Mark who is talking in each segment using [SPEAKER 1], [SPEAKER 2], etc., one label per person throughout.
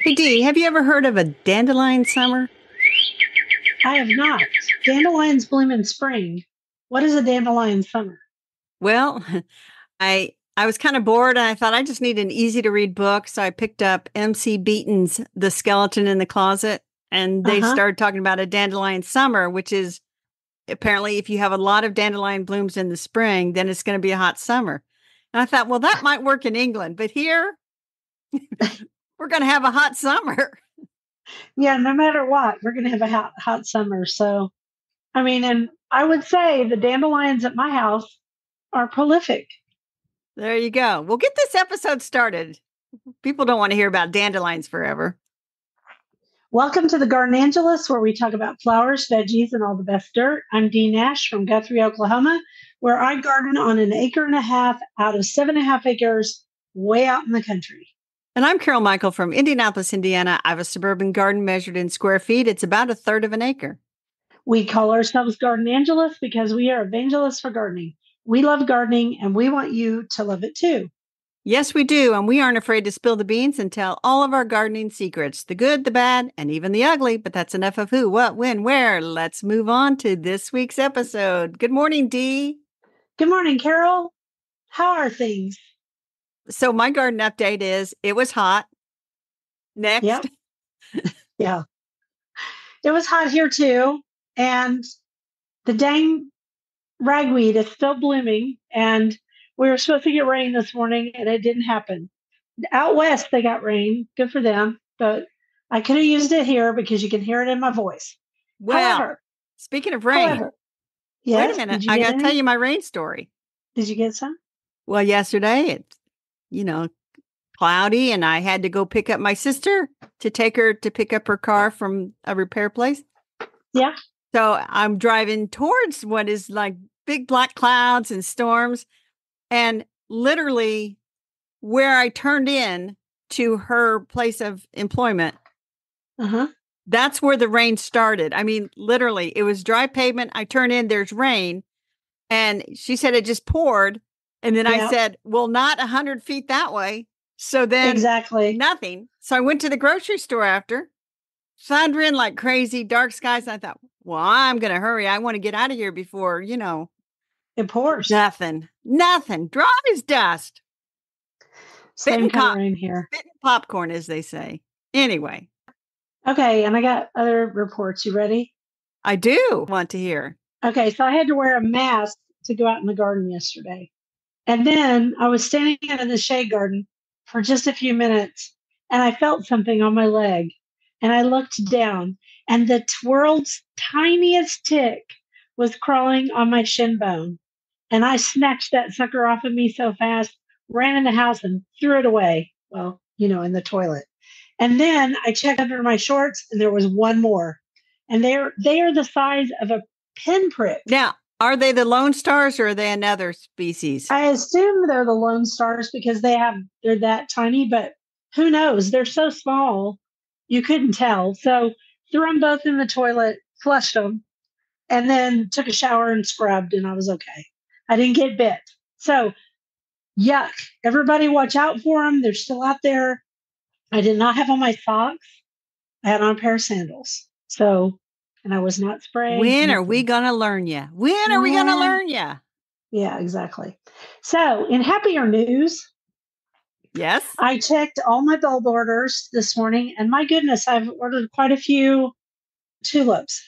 [SPEAKER 1] Hey, Dee, have you ever heard of a dandelion summer?
[SPEAKER 2] I have not. Dandelions bloom in spring. What is a dandelion summer?
[SPEAKER 1] Well, I was kind of bored and I thought I just need an easy to read book. So I picked up MC Beaton's The Skeleton in the Closet, and
[SPEAKER 2] Uh
[SPEAKER 1] they
[SPEAKER 2] huh.
[SPEAKER 1] started talking about a dandelion summer, which is apparently if you have a lot of dandelion blooms in the spring, then it's going to be a hot summer. And I thought, well, that might work in England, but here we're going to have a hot summer.
[SPEAKER 2] Yeah, no matter what, we're going to have a hot summer. So, I mean, and I would say the dandelions at my house are prolific.
[SPEAKER 1] There you go. We'll get this episode started. People don't want to hear about dandelions forever.
[SPEAKER 2] Welcome to the Garden Angelus, where we talk about flowers, veggies, and all the best dirt. I'm Dee Nash from Guthrie, Oklahoma, where I garden on an acre and a half out of 7.5 acres way out in the country.
[SPEAKER 1] And I'm Carol Michael from Indianapolis, Indiana. I have a suburban garden measured in square feet. It's about a third of an acre.
[SPEAKER 2] We call ourselves Garden Angelus because we are evangelists for gardening. We love gardening and we want you to love it too.
[SPEAKER 1] Yes, we do. And we aren't afraid to spill the beans and tell all of our gardening secrets, the good, the bad, and even the ugly. But that's enough of who, what, when, where. Let's move on to this week's episode. Good morning, Dee.
[SPEAKER 2] Good morning, Carol. How are things?
[SPEAKER 1] So my garden update is it was hot. Next.
[SPEAKER 2] Yep. Yeah. It was hot here too. And the dang ragweed is still blooming. And we were supposed to get rain this morning and it didn't happen. Out west, they got rain. Good for them. But I could have used it here because you can hear it in my voice.
[SPEAKER 1] Well, speaking of rain,
[SPEAKER 2] yes,
[SPEAKER 1] wait a minute.
[SPEAKER 2] did you
[SPEAKER 1] I
[SPEAKER 2] get
[SPEAKER 1] got to
[SPEAKER 2] any?
[SPEAKER 1] tell you my rain story.
[SPEAKER 2] Did you get some?
[SPEAKER 1] Well, yesterday, cloudy, and I had to go pick up my sister to take her to pick up her car from a repair place.
[SPEAKER 2] Yeah.
[SPEAKER 1] So I'm driving towards what is like big black clouds and storms. And literally where I turned in to her place of employment,
[SPEAKER 2] Uh-huh.
[SPEAKER 1] that's where the rain started. I mean, literally, it was dry pavement. I turn in, there's rain. And she said it just poured. And then I
[SPEAKER 2] Yeah.
[SPEAKER 1] said, well, not 100 feet that way. So then
[SPEAKER 2] Exactly.
[SPEAKER 1] nothing. So I went to the grocery store after, thundering like crazy, dark skies. And I thought, well, I'm going to hurry. I want to get out of here before,
[SPEAKER 2] It pours.
[SPEAKER 1] nothing, dry as dust.
[SPEAKER 2] Same kind of rain here.
[SPEAKER 1] Spitting popcorn, as they say. Anyway.
[SPEAKER 2] Okay, and I got other reports. You ready?
[SPEAKER 1] I do want to hear.
[SPEAKER 2] Okay, so I had to wear a mask to go out in the garden yesterday. And then I was standing in the shade garden for just a few minutes and I felt something on my leg. And I looked down and the world's tiniest tick was crawling on my shin bone. And I snatched that sucker off of me so fast, ran in the house and threw it away. Well, in the toilet. And then I checked under my shorts and there was one more. And they are the size of a pinprick.
[SPEAKER 1] Now, are they the Lone Stars or are they another species?
[SPEAKER 2] I assume they're the Lone Stars because they're that tiny, but who knows? They're so small, you couldn't tell. So threw them both in the toilet, flushed them, and then took a shower and scrubbed, and I was okay. I didn't get bit. So yuck. Everybody watch out for them. They're still out there. I did not have on my socks. I had on a pair of sandals. So, and I was not sprayed.
[SPEAKER 1] When are we going to learn you? When are we going to learn you?
[SPEAKER 2] Yeah, exactly. So, in happier news,
[SPEAKER 1] yes,
[SPEAKER 2] I checked all my bulb orders this morning, and my goodness, I've ordered quite a few tulips,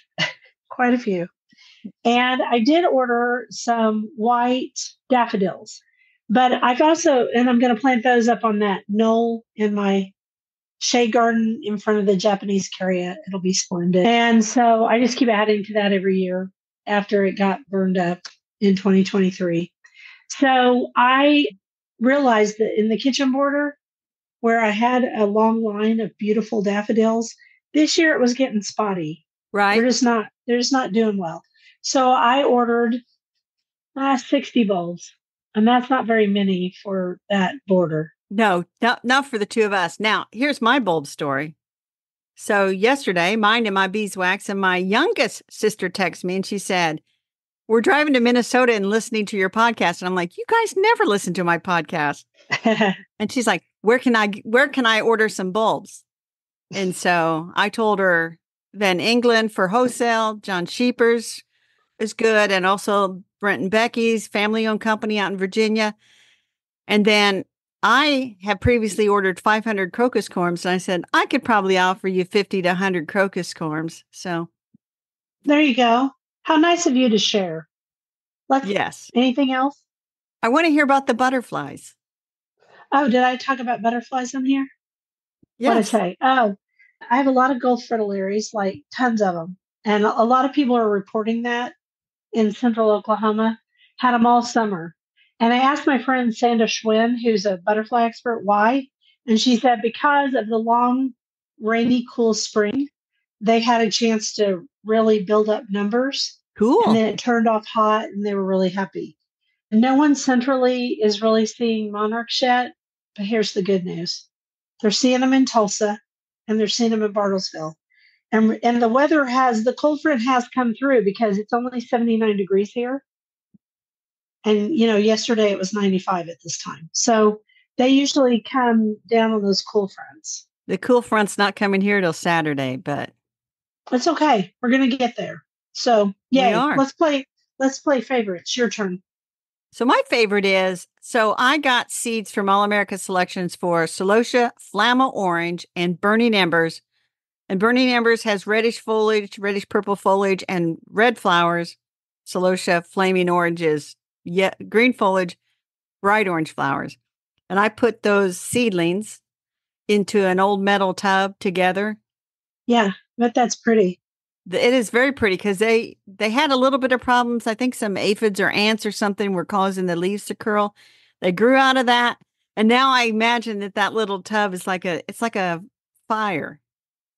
[SPEAKER 2] quite a few. And I did order some white daffodils, but I've also, and I'm going to plant those up on that knoll in my shade garden in front of the Japanese carrot. It'll be splendid. And so I just keep adding to that every year after it got burned up in 2023. So I realized that in the kitchen border where I had a long line of beautiful daffodils, this year it was getting spotty.
[SPEAKER 1] Right.
[SPEAKER 2] They're just not doing well. So I ordered 60 bulbs, and that's not very many for that border.
[SPEAKER 1] No, not for the two of us. Now, here's my bulb story. So yesterday, mine and my beeswax and my youngest sister texted me and she said, we're driving to Minnesota and listening to your podcast. And I'm like, you guys never listen to my podcast. And she's like, where can I order some bulbs? And so I told her Van England for wholesale, John Sheepers is good, and also Brent and Becky's family-owned company out in Virginia. And then I have previously ordered 500 crocus corms, and I said, I could probably offer you 50 to 100 crocus corms. So
[SPEAKER 2] There you go. How nice of you to share.
[SPEAKER 1] yes.
[SPEAKER 2] Anything else?
[SPEAKER 1] I want to hear about the butterflies.
[SPEAKER 2] Oh, did I talk about butterflies in here? What did I
[SPEAKER 1] Yes.
[SPEAKER 2] say? Oh, I have a lot of gold fritillaries, like tons of them. And a lot of people are reporting that in central Oklahoma, had them all summer. And I asked my friend Sandra Schwinn, who's a butterfly expert, why. And she said because of the long, rainy, cool spring, they had a chance to really build up numbers. And
[SPEAKER 1] Cool.
[SPEAKER 2] then it turned off hot and they were really happy. No one centrally is really seeing monarchs yet, but here's the good news. They're seeing them in Tulsa and they're seeing them in Bartlesville. And the cold front has come through because it's only 79 degrees here. And, yesterday it was 95 at this time. So they usually come down on those cool fronts.
[SPEAKER 1] The cool front's not coming here till Saturday, but
[SPEAKER 2] It's okay. We're going to get there. So
[SPEAKER 1] we
[SPEAKER 2] yay,
[SPEAKER 1] are.
[SPEAKER 2] let's play favorites. Your turn.
[SPEAKER 1] So my favorite is, I got seeds from All America Selections for Celosia, Flamma Orange, and Burning Embers. And Burning Embers has reddish foliage, reddish purple foliage, and red flowers. Celosia, Flaming Oranges, green foliage, bright orange flowers. And I put those seedlings into an old metal tub together.
[SPEAKER 2] Yeah, but that's pretty.
[SPEAKER 1] It is very pretty because they had a little bit of problems. I think some aphids or ants or something were causing the leaves to curl. They grew out of that, and now I imagine that little tub is like a fire.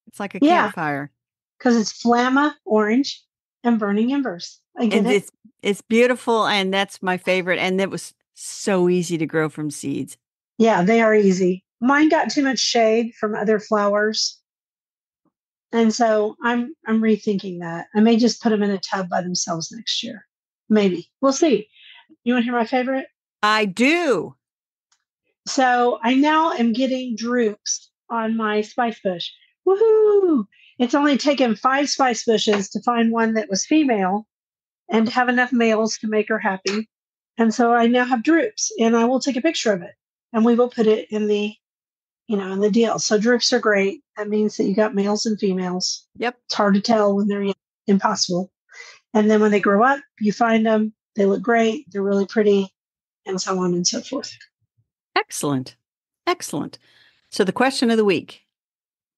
[SPEAKER 1] It's like a
[SPEAKER 2] Yeah,
[SPEAKER 1] campfire,
[SPEAKER 2] because it's Flamma Orange and Burning Embers. I get
[SPEAKER 1] and
[SPEAKER 2] it.
[SPEAKER 1] it's beautiful, and that's my favorite. And it was so easy to grow from seeds.
[SPEAKER 2] Yeah, they are easy. Mine got too much shade from other flowers. And so I'm rethinking that. I may just put them in a tub by themselves next year. Maybe. We'll see. You want to hear my favorite?
[SPEAKER 1] I do.
[SPEAKER 2] So I now am getting droops on my spice bush. Woohoo! It's only taken 5 spice bushes to find one that was female and have enough males to make her happy. And so I now have droops and I will take a picture of it and we will put it in the deal. So droops are great. That means that you got males and females.
[SPEAKER 1] Yep.
[SPEAKER 2] It's hard to tell when they're young, impossible. And then when they grow up, you find them, they look great, they're really pretty, and so on and so forth.
[SPEAKER 1] Excellent. Excellent. So the question of the week.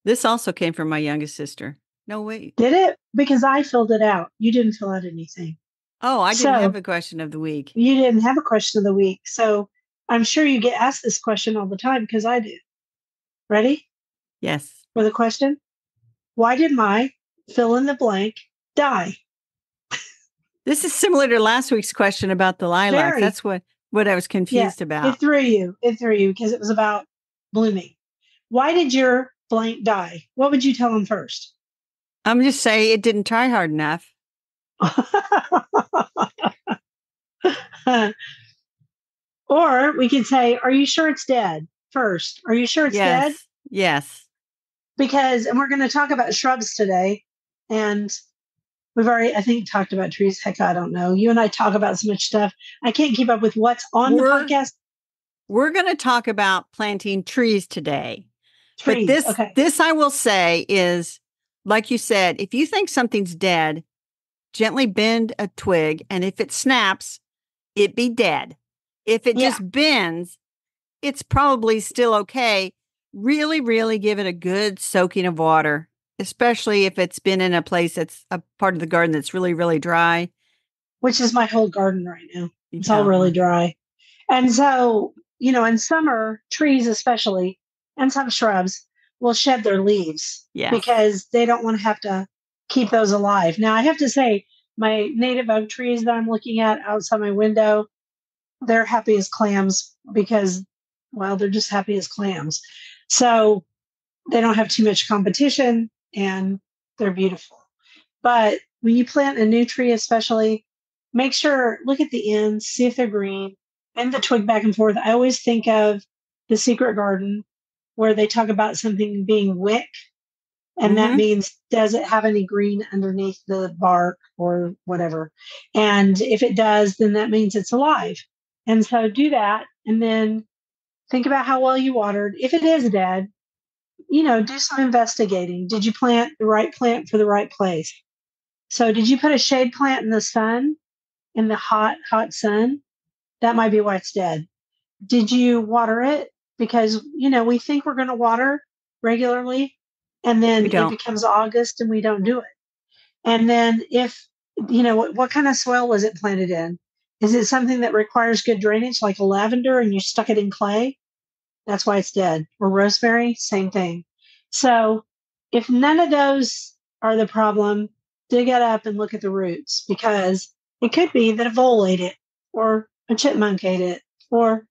[SPEAKER 1] This also came from my youngest sister. No, wait.
[SPEAKER 2] Did it? Because I filled it out. You didn't fill out anything.
[SPEAKER 1] Oh, I didn't have a question of the week.
[SPEAKER 2] You didn't have a question of the week. So I'm sure you get asked this question all the time because I do. Ready
[SPEAKER 1] Yes.
[SPEAKER 2] for the question? Why did my fill in the blank die?
[SPEAKER 1] This is similar to last week's question about the lilacs.
[SPEAKER 2] Very.
[SPEAKER 1] That's what I was confused about.
[SPEAKER 2] It threw you because it was about blooming. Why did your blank die? What would you tell them first?
[SPEAKER 1] I'm just saying it didn't try hard enough.
[SPEAKER 2] Or we could say, are you sure it's dead first? Are you sure it's dead?
[SPEAKER 1] Yes.
[SPEAKER 2] And we're going to talk about shrubs today. And we've already, I think, talked about trees. Heck, I don't know. You and I talk about so much stuff. I can't keep up with what's on the podcast.
[SPEAKER 1] We're going to talk about planting trees today.
[SPEAKER 2] Trees,
[SPEAKER 1] but this I will say is, like you said, if you think something's dead, gently bend a twig, and if it snaps, it be dead. If it just bends, it's probably still okay. Really, really give it a good soaking of water, especially if it's been in a place that's a part of the garden that's really, really dry.
[SPEAKER 2] Which is my whole garden right now. It's all really dry. And so, in summer, trees especially, and some shrubs will shed their leaves because they don't want to have to keep those alive. Now, I have to say, my native oak trees that I'm looking at outside my window, they're happy as clams because, well, they're just happy as clams. So they don't have too much competition and they're beautiful. But when you plant a new tree, especially, make sure, look at the ends, see if they're green, bend the twig back and forth. I always think of The Secret Garden, where they talk about something being wick. And that
[SPEAKER 1] Mm-hmm.
[SPEAKER 2] means, does it have any green underneath the bark or whatever? And if it does, then that means it's alive. And so do that. And then think about how well you watered. If it is dead, do some investigating. Did you plant the right plant for the right place? So did you put a shade plant in the sun, in the hot, hot sun? That might be why it's dead. Did you water it? Because, we think we're going to water regularly, and
[SPEAKER 1] We
[SPEAKER 2] then it
[SPEAKER 1] don't.
[SPEAKER 2] becomes August and we don't do it. And then if, what kind of soil was it planted in? Is it something that requires good drainage, like a lavender, and you stuck it in clay? That's why it's dead. Or rosemary, same thing. So if none of those are the problem, dig it up and look at the roots, because it could be that a vole ate it, or a chipmunk ate it, or,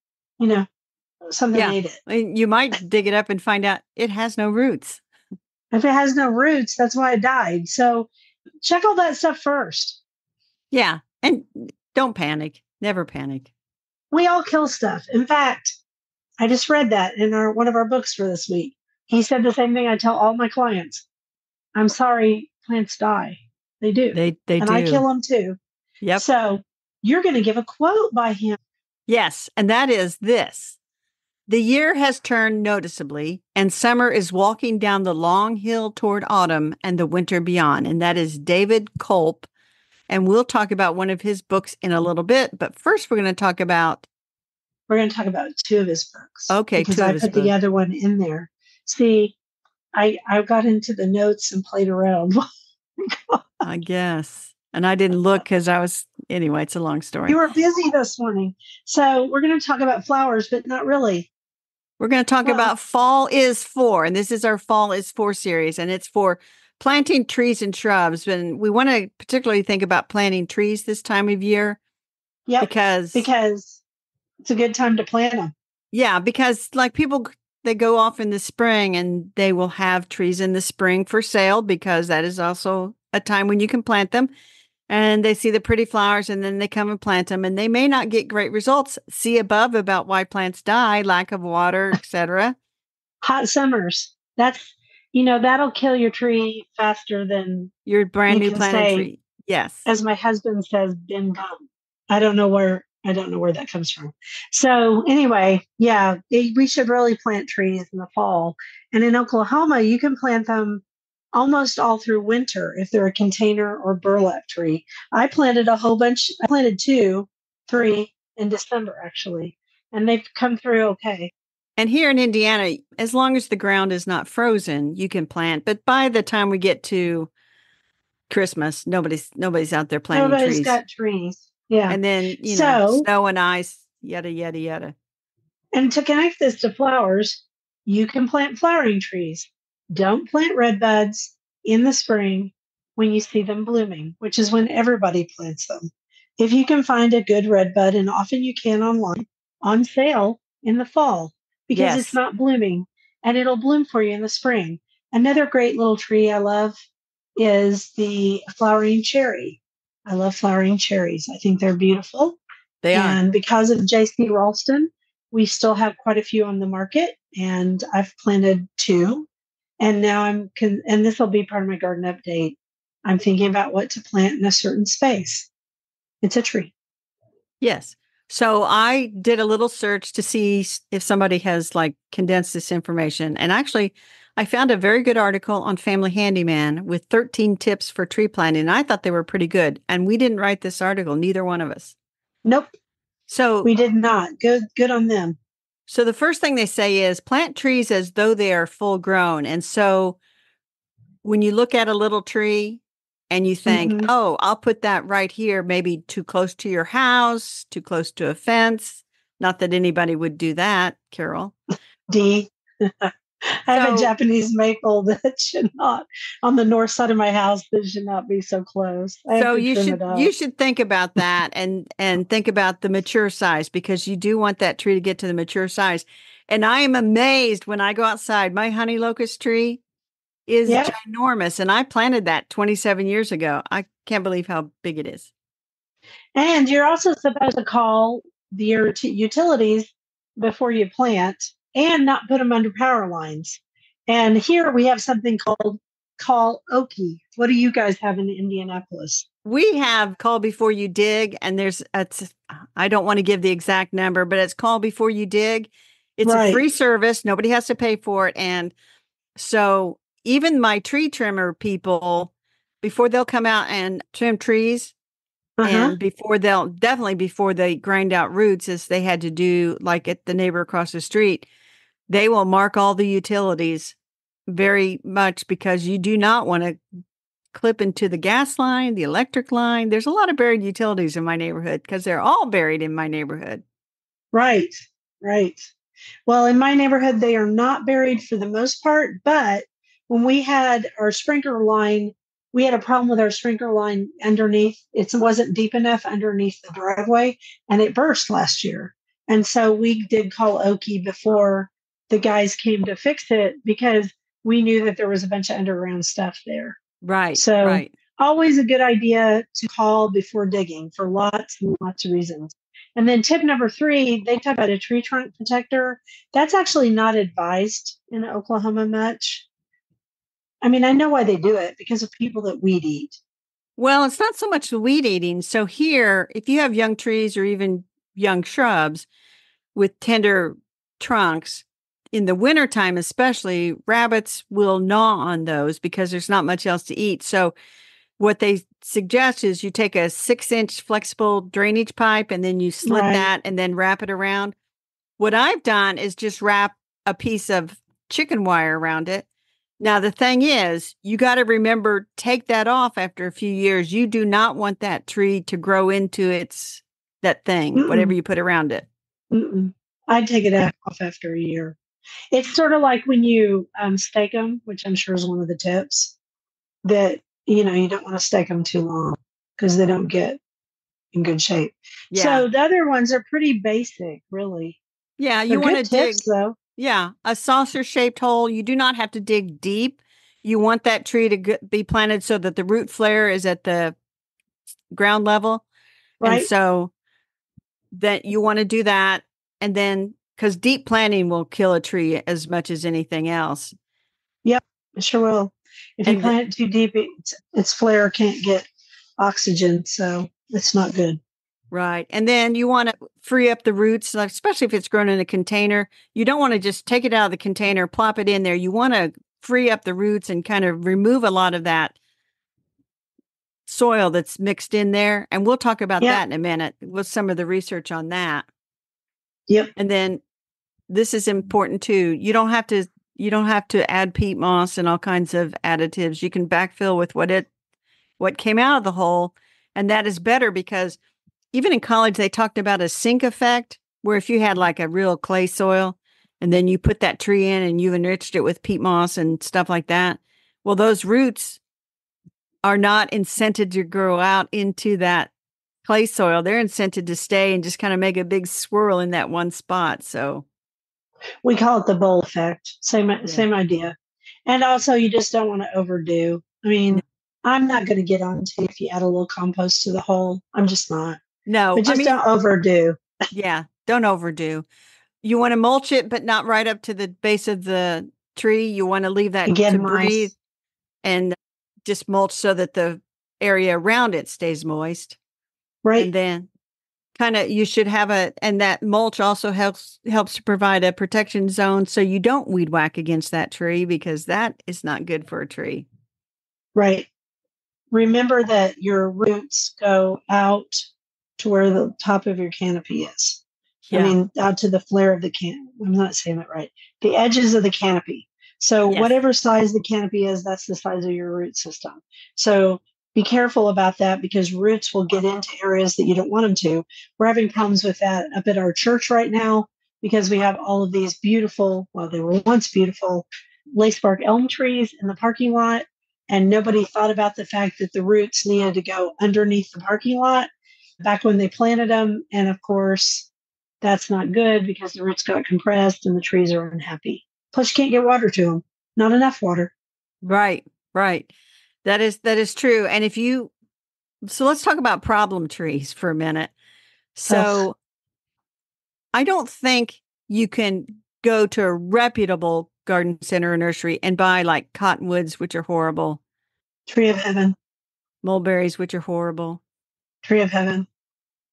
[SPEAKER 2] something
[SPEAKER 1] Yeah.
[SPEAKER 2] ate it.
[SPEAKER 1] I mean, you might dig it up and find out it has no roots.
[SPEAKER 2] If it has no roots, that's why it died. So check all that stuff first.
[SPEAKER 1] Yeah. And don't panic. Never panic.
[SPEAKER 2] We all kill stuff. In fact, I just read that in one of our books for this week. He said the same thing I tell all my clients. I'm sorry, plants die. They do.
[SPEAKER 1] They
[SPEAKER 2] And I kill
[SPEAKER 1] do.
[SPEAKER 2] them too.
[SPEAKER 1] Yep.
[SPEAKER 2] So you're going to give a quote by him.
[SPEAKER 1] Yes. And that is this. The year has turned noticeably, and summer is walking down the long hill toward autumn and the winter beyond. And that is David Culp. And we'll talk about one of his books in a little bit. But first, we're going to talk about.
[SPEAKER 2] We're going to talk about two of his books.
[SPEAKER 1] Okay,
[SPEAKER 2] because
[SPEAKER 1] two of
[SPEAKER 2] I
[SPEAKER 1] his
[SPEAKER 2] put the
[SPEAKER 1] books.
[SPEAKER 2] other one in there. See, I got into the notes and played around.
[SPEAKER 1] I guess. And I didn't look because anyway, it's a long story.
[SPEAKER 2] You were busy this morning. So we're going to talk about flowers, but not really.
[SPEAKER 1] We're going to talk about Fall is For, and this is our Fall is For series, and it's for planting trees and shrubs. And we want to particularly think about planting trees this time of year.
[SPEAKER 2] Yep.
[SPEAKER 1] Because
[SPEAKER 2] it's a good time to plant them.
[SPEAKER 1] Yeah, because like people, they go off in the spring and they will have trees in the spring for sale, because that is also a time when you can plant them. And they see the pretty flowers and then they come and plant them, and they may not get great results. See above about why plants die: lack of water, etc.
[SPEAKER 2] Hot summers. That'll kill your tree faster than
[SPEAKER 1] your brand new
[SPEAKER 2] can
[SPEAKER 1] planted
[SPEAKER 2] say,
[SPEAKER 1] tree. Yes.
[SPEAKER 2] As my husband says, been gone. I don't know where that comes from. So anyway, yeah, we should really plant trees in the fall. And in Oklahoma, you can plant them almost all through winter if they're a container or burlap tree. I planted a whole bunch. I planted 2, 3 in December, actually, and they've come through okay.
[SPEAKER 1] And here in Indiana, as long as the ground is not frozen, you can plant. But by the time we get to Christmas, nobody's out there planting
[SPEAKER 2] Nobody's
[SPEAKER 1] trees.
[SPEAKER 2] got trees. Yeah.
[SPEAKER 1] And then, snow and ice, yada, yada, yada.
[SPEAKER 2] And to connect this to flowers, you can plant flowering trees. Don't plant red buds in the spring when you see them blooming, which is when everybody plants them. If you can find a good red bud, and often you can online, on sale in the fall, because it's not blooming, and it'll bloom for you in the spring. Another great little tree I love is the flowering cherry. I love flowering cherries. I think they're beautiful.
[SPEAKER 1] They are.
[SPEAKER 2] And because of J.C. Ralston, we still have quite a few on the market, and I've planted 2. And now and this will be part of my garden update. I'm thinking about what to plant in a certain space. It's a tree.
[SPEAKER 1] Yes. So I did a little search to see if somebody has condensed this information. And actually, I found a very good article on Family Handyman with 13 tips for tree planting. And I thought they were pretty good. And we didn't write this article, neither one of us.
[SPEAKER 2] Nope.
[SPEAKER 1] So
[SPEAKER 2] we did not. Good on them.
[SPEAKER 1] So the first thing they say is plant trees as though they are full grown. And so when you look at a little tree and you think, oh, I'll put that right here, maybe too close to your house, too close to a fence. Not that anybody would do that, Carol.
[SPEAKER 2] I have a Japanese maple that should not, on the north side of my house, that should not be so close.
[SPEAKER 1] So you should think about that and think about the mature size, because you do want that tree to get to the mature size. And I am amazed when I go outside. My honey locust tree is ginormous, and I planted that 27 years ago. I can't believe how big it is.
[SPEAKER 2] And you're also supposed to call your utilities before you plant, and not put them under power lines. And here we have something called call Okie. What do you guys have in Indianapolis?
[SPEAKER 1] We have call before you dig, and I don't want to give the exact number, but it's call before you dig. It's a
[SPEAKER 2] Right.
[SPEAKER 1] free service. Nobody has to pay for it. And so even my tree trimmer people, before they'll come out and trim trees,
[SPEAKER 2] Uh-huh.
[SPEAKER 1] and definitely before they grind out roots, as they had to do like at the neighbor across the street, they will mark all the utilities very much, because you do not want to clip into the gas line, the electric line. There's a lot of buried utilities in my neighborhood because they're all buried in my neighborhood.
[SPEAKER 2] Right. Right. Well, in my neighborhood, they are not buried for the most part, but when we had our sprinkler line, we had a problem with our sprinkler line underneath. It wasn't deep enough underneath the driveway and it burst last year. And so we did call Oki before the guys came to fix it because we knew that there was a bunch of underground stuff there.
[SPEAKER 1] Right,
[SPEAKER 2] So
[SPEAKER 1] right.
[SPEAKER 2] always a good idea to call before digging for lots and lots of reasons. And then tip number 3, they talk about a tree trunk protector. That's actually not advised in Oklahoma much. I mean, I know why they do it because of people that weed eat.
[SPEAKER 1] Well, it's not so much the weed eating. So here, if you have young trees or even young shrubs with tender trunks, in the wintertime especially, rabbits will gnaw on those because there's not much else to eat. So what they suggest is you take a 6-inch flexible drainage pipe and then you slit
[SPEAKER 2] Right.
[SPEAKER 1] that and then wrap it around. What I've done is just wrap a piece of chicken wire around it. Now, the thing is, you got to remember, take that off after a few years. You do not want that tree to grow into that thing, whatever
[SPEAKER 2] Mm-mm,
[SPEAKER 1] you put around it.
[SPEAKER 2] mm-mm. I'd take it off after a year. It's sort of like when you stake them, which I'm sure is one of the tips, that, you don't want to stake them too long because they don't get in good shape.
[SPEAKER 1] Yeah.
[SPEAKER 2] So the other ones are pretty basic, really.
[SPEAKER 1] Yeah.
[SPEAKER 2] They're
[SPEAKER 1] You want to
[SPEAKER 2] good tips,
[SPEAKER 1] dig,
[SPEAKER 2] though.
[SPEAKER 1] yeah, a saucer shaped hole. You do not have to dig deep. You want that tree to be planted so that the root flare is at the ground level. And
[SPEAKER 2] Right?
[SPEAKER 1] so that you want to do that. And then, because deep planting will kill a tree as much as anything else.
[SPEAKER 2] Yep, it sure will. If you
[SPEAKER 1] And
[SPEAKER 2] plant it too deep, its flare can't get oxygen, so it's not good.
[SPEAKER 1] right. And then you want to free up the roots, like, especially if it's grown in a container. You don't want to just take it out of the container, plop it in there. You want to free up the roots and kind of remove a lot of that soil that's mixed in there. And we'll talk about
[SPEAKER 2] Yep,
[SPEAKER 1] that in a minute with some of the research on that.
[SPEAKER 2] yep,
[SPEAKER 1] And then this is important too. You don't have to add peat moss and all kinds of additives. You can backfill with what came out of the hole. And that is better because even in college, they talked about a sink effect, where if you had like a real clay soil and then you put that tree in and you enriched it with peat moss and stuff like that, well, those roots are not incented to grow out into that clay soil. They're incented to stay and just kind of make a big swirl in that one spot. So,
[SPEAKER 2] we call it the bowl effect. Same
[SPEAKER 1] yeah.
[SPEAKER 2] same idea. And also, you just don't want to overdo. I
[SPEAKER 1] No,
[SPEAKER 2] mean, I'm not going to get on to if you add a little compost to the hole. I'm just not.
[SPEAKER 1] no,
[SPEAKER 2] But
[SPEAKER 1] I
[SPEAKER 2] just
[SPEAKER 1] mean,
[SPEAKER 2] don't overdo.
[SPEAKER 1] yeah, don't overdo. You want to mulch it, but not right up to the base of the tree. You want to leave that to
[SPEAKER 2] Again,
[SPEAKER 1] breathe
[SPEAKER 2] moist.
[SPEAKER 1] and just mulch so that the area around it stays moist. And
[SPEAKER 2] Right.
[SPEAKER 1] then kind of you should have and that mulch also helps to provide a protection zone so you don't weed whack against that tree, because that is not good for a tree.
[SPEAKER 2] Right. Remember that your roots go out to where the top of your canopy is. I
[SPEAKER 1] Yeah.
[SPEAKER 2] mean, out to the flare of the can. I'm not saying that right. The edges of the canopy. So
[SPEAKER 1] Yes.
[SPEAKER 2] whatever size the canopy is, that's the size of your root system. So be careful about that because roots will get into areas that you don't want them to. We're having problems with that up at our church right now because we have all of these beautiful, well, they were once beautiful lace bark elm trees in the parking lot, and nobody thought about the fact that the roots needed to go underneath the parking lot back when they planted them. And of course, that's not good because the roots got compressed and the trees are unhappy. Plus, you can't get water to them, not enough water.
[SPEAKER 1] Right. Right. That is true. And so let's talk about problem trees for a minute.
[SPEAKER 2] Ugh,
[SPEAKER 1] So I don't think you can. go to a reputable garden center or nursery and buy like cottonwoods, which are horrible,
[SPEAKER 2] Tree of heaven.
[SPEAKER 1] mulberries, which are horrible,
[SPEAKER 2] Tree of heaven.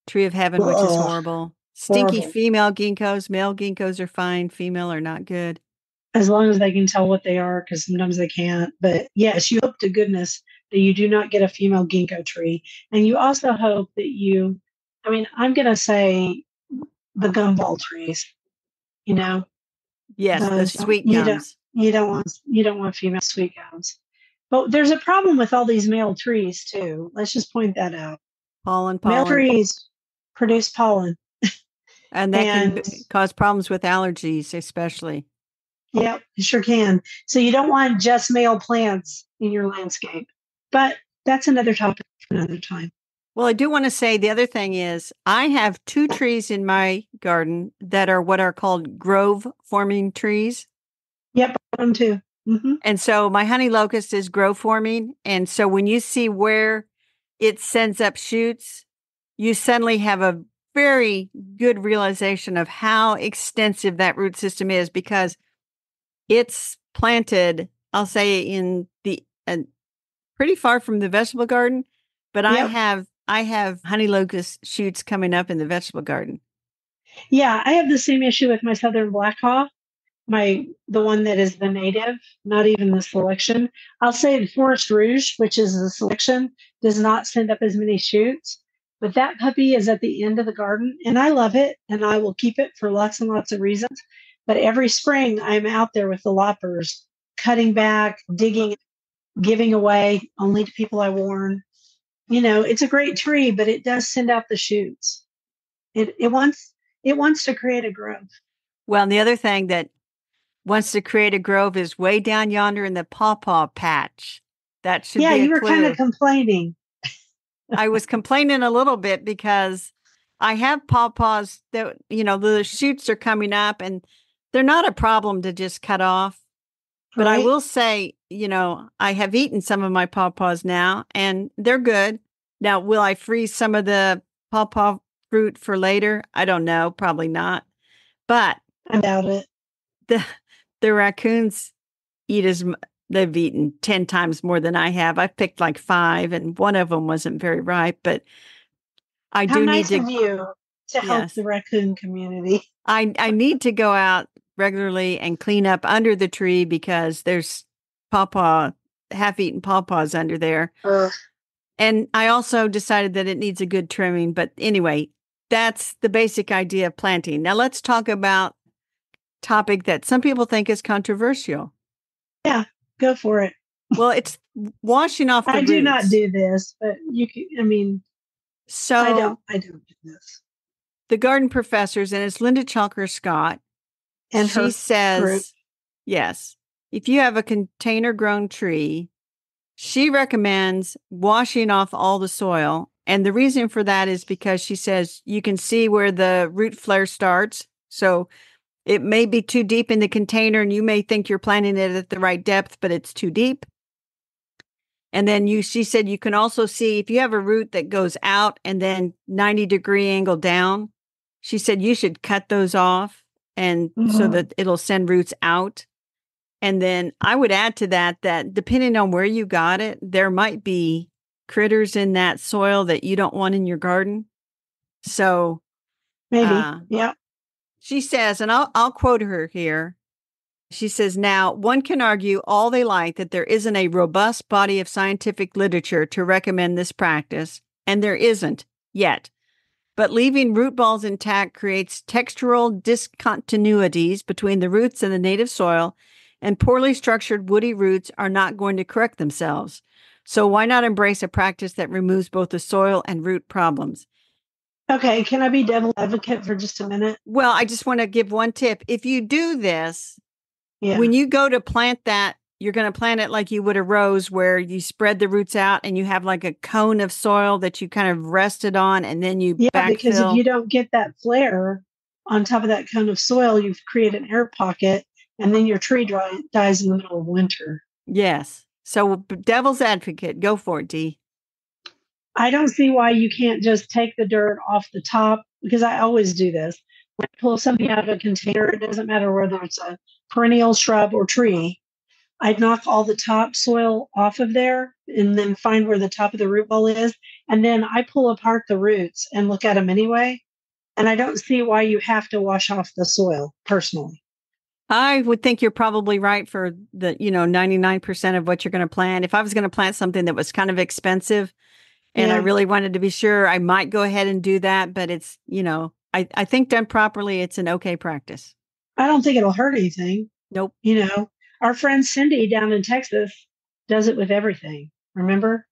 [SPEAKER 1] tree of heaven, which is
[SPEAKER 2] Ugh,
[SPEAKER 1] horrible, stinky
[SPEAKER 2] horrible.
[SPEAKER 1] female ginkgos. Male ginkgos are fine. Female are not good.
[SPEAKER 2] As long as they can tell what they are, because sometimes they can't. But yes, you hope to goodness that you do not get a female ginkgo tree. And you also hope that I'm going to say the gumball trees, you know,
[SPEAKER 1] Yes, the
[SPEAKER 2] those
[SPEAKER 1] sweet gums.
[SPEAKER 2] you don't want female sweet gums. But there's a problem with all these male trees too. Let's just point that out. Male
[SPEAKER 1] Pollen.
[SPEAKER 2] trees produce pollen.
[SPEAKER 1] And that can
[SPEAKER 2] And
[SPEAKER 1] cause problems with allergies, especially.
[SPEAKER 2] yeah, it sure can. So you don't want just male plants in your landscape. But that's another topic for another time.
[SPEAKER 1] Well, I do want to say the other thing is I have 2 trees in my garden that are what are called grove forming trees.
[SPEAKER 2] Yep, them too. Mm-hmm.
[SPEAKER 1] And so my honey locust is grove forming. And so when you see where it sends up shoots, you suddenly have a very good realization of how extensive that root system is because it's planted, I'll say, in the pretty far from the vegetable garden, but
[SPEAKER 2] Yep.
[SPEAKER 1] I have honey locust shoots coming up in the vegetable garden.
[SPEAKER 2] Yeah, I have the same issue with my southern black haw, the one that is the native, not even the selection. I'll say the forest rouge, which is the selection, does not send up as many shoots. But that puppy is at the end of the garden, and I love it, and I will keep it for lots and lots of reasons. But every spring, I'm out there with the loppers, cutting back, digging, giving away only to people I warn. It's a great tree, but it does send out the shoots. It wants to create a growth.
[SPEAKER 1] Well, and the other thing that wants to create a grove is way down yonder in the pawpaw patch. That should be a clue.
[SPEAKER 2] Yeah, you were kind of complaining.
[SPEAKER 1] I was complaining a little bit because I have pawpaws that, the shoots are coming up and they're not a problem to just cut off. But
[SPEAKER 2] Right?
[SPEAKER 1] I will say, I have eaten some of my pawpaws now and they're good. Now, will I freeze some of the pawpaw fruit for later? I don't know. Probably not. But
[SPEAKER 2] I doubt it.
[SPEAKER 1] The raccoons they've eaten 10 times more than I have. I've picked like 5 and one of them wasn't very ripe, but I
[SPEAKER 2] How
[SPEAKER 1] do
[SPEAKER 2] nice
[SPEAKER 1] need
[SPEAKER 2] of you to help
[SPEAKER 1] yes,
[SPEAKER 2] the raccoon community.
[SPEAKER 1] I need to go out regularly and clean up under the tree because there's half-eaten pawpaws under there.
[SPEAKER 2] Ugh.
[SPEAKER 1] And I also decided that it needs a good trimming. But anyway, that's the basic idea of planting. Now let's talk about a topic that some people think is controversial.
[SPEAKER 2] Yeah, go for it.
[SPEAKER 1] Well, it's washing off the roots.
[SPEAKER 2] I do not do this, but you can,
[SPEAKER 1] so
[SPEAKER 2] I don't do this.
[SPEAKER 1] The garden professors, and it's Linda Chalker Scott,
[SPEAKER 2] and
[SPEAKER 1] she says,
[SPEAKER 2] group.
[SPEAKER 1] Yes, if you have a container grown tree, she recommends washing off all the soil. And the reason for that is because she says you can see where the root flare starts. So it may be too deep in the container and you may think you're planting it at the right depth, but it's too deep. And then she said you can also see if you have a root that goes out and then 90-degree angle down, she said you should cut those off and so that it'll send roots out. And then I would add to that depending on where you got it, there might be critters in that soil that you don't want in your garden. So
[SPEAKER 2] maybe, yeah.
[SPEAKER 1] She says, and I'll quote her here. She says, now, one can argue all they like that there isn't a robust body of scientific literature to recommend this practice, and there isn't yet. But leaving root balls intact creates textural discontinuities between the roots and the native soil, and poorly structured woody roots are not going to correct themselves. So why not embrace a practice that removes both the soil and root problems?
[SPEAKER 2] Okay, can I be devil's advocate for just a minute?
[SPEAKER 1] Well, I just want to give one tip. If you do this, when you go to plant that, you're going to plant it like you would a rose where you spread the roots out and you have like a cone of soil that you kind of rested on and then you backfill.
[SPEAKER 2] Because if you don't get that flare on top of that cone of soil, you've created an air pocket and then your tree dies in the middle of winter.
[SPEAKER 1] Yes. So devil's advocate, go for it, Dee.
[SPEAKER 2] I don't see why you can't just take the dirt off the top because I always do this. When I pull something out of a container, it doesn't matter whether it's a perennial shrub or tree. I'd knock all the topsoil off of there and then find where the top of the root ball is. And then I pull apart the roots and look at them anyway. And I don't see why you have to wash off the soil personally.
[SPEAKER 1] I would think you're probably right for the, 99% of what you're going to plant. If I was going to plant something that was kind of expensive and I
[SPEAKER 2] Yeah.
[SPEAKER 1] really wanted to be sure, I might go ahead and do that. But it's, I think done properly, it's an okay practice.
[SPEAKER 2] I don't think it'll hurt anything.
[SPEAKER 1] Nope.
[SPEAKER 2] Our friend Cindy down in Texas does it with everything. Remember?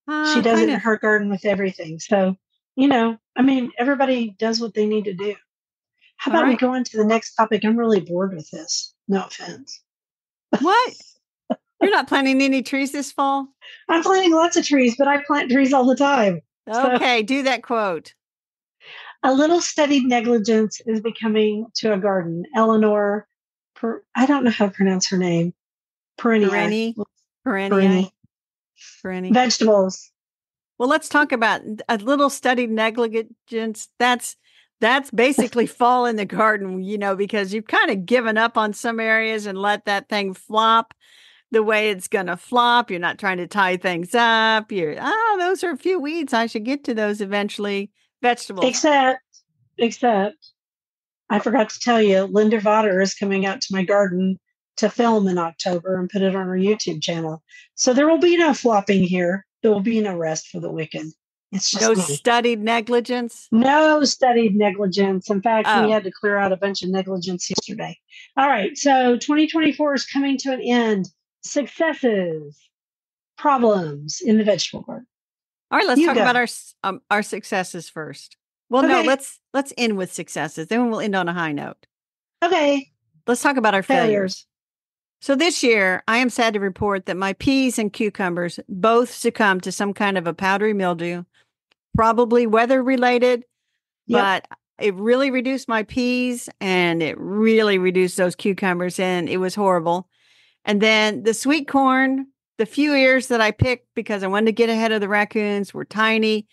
[SPEAKER 2] She does it
[SPEAKER 1] Kind
[SPEAKER 2] in
[SPEAKER 1] of.
[SPEAKER 2] her garden with everything. So, everybody does what they need to do. How
[SPEAKER 1] All
[SPEAKER 2] about we
[SPEAKER 1] right.
[SPEAKER 2] go on to the next topic? I'm really bored with this. No offense.
[SPEAKER 1] What? You're not planting any trees this fall?
[SPEAKER 2] I'm planting lots of trees, but I plant trees all the time. So
[SPEAKER 1] Okay, do that quote.
[SPEAKER 2] a little studied negligence is becoming to a garden. Eleanor, I don't know how to pronounce her name. Perennia.
[SPEAKER 1] Perennial.
[SPEAKER 2] Vegetables.
[SPEAKER 1] Well, let's talk about a little studied negligence. That's basically fall in the garden, because you've kind of given up on some areas and let that thing flop the way it's going to flop. You're not trying to tie things up. Those are a few weeds. I should get to those eventually. Vegetables.
[SPEAKER 2] Except, I forgot to tell you, Linda Votter is coming out to my garden to film in October and put it on her YouTube channel. So there will be no flopping here. There will be no rest for the wicked. It's just
[SPEAKER 1] no
[SPEAKER 2] me.
[SPEAKER 1] Studied negligence.
[SPEAKER 2] No studied negligence. In fact,
[SPEAKER 1] Oh.
[SPEAKER 2] we had to clear out a bunch of negligence yesterday. All right. So 2024 is coming to an end. Successes, problems in the vegetable garden.
[SPEAKER 1] All right. Let's talk about our successes first. Well,
[SPEAKER 2] okay.
[SPEAKER 1] No, let's end with successes. Then we'll end on a high note.
[SPEAKER 2] Okay.
[SPEAKER 1] Let's talk about our failures. So this year, I am sad to report that my peas and cucumbers both succumbed to some kind of a powdery mildew, probably weather related, but it really reduced my peas and it really reduced those cucumbers, and it was horrible. And then the sweet corn, the few ears that I picked because I wanted to get ahead of the raccoons, were tiny,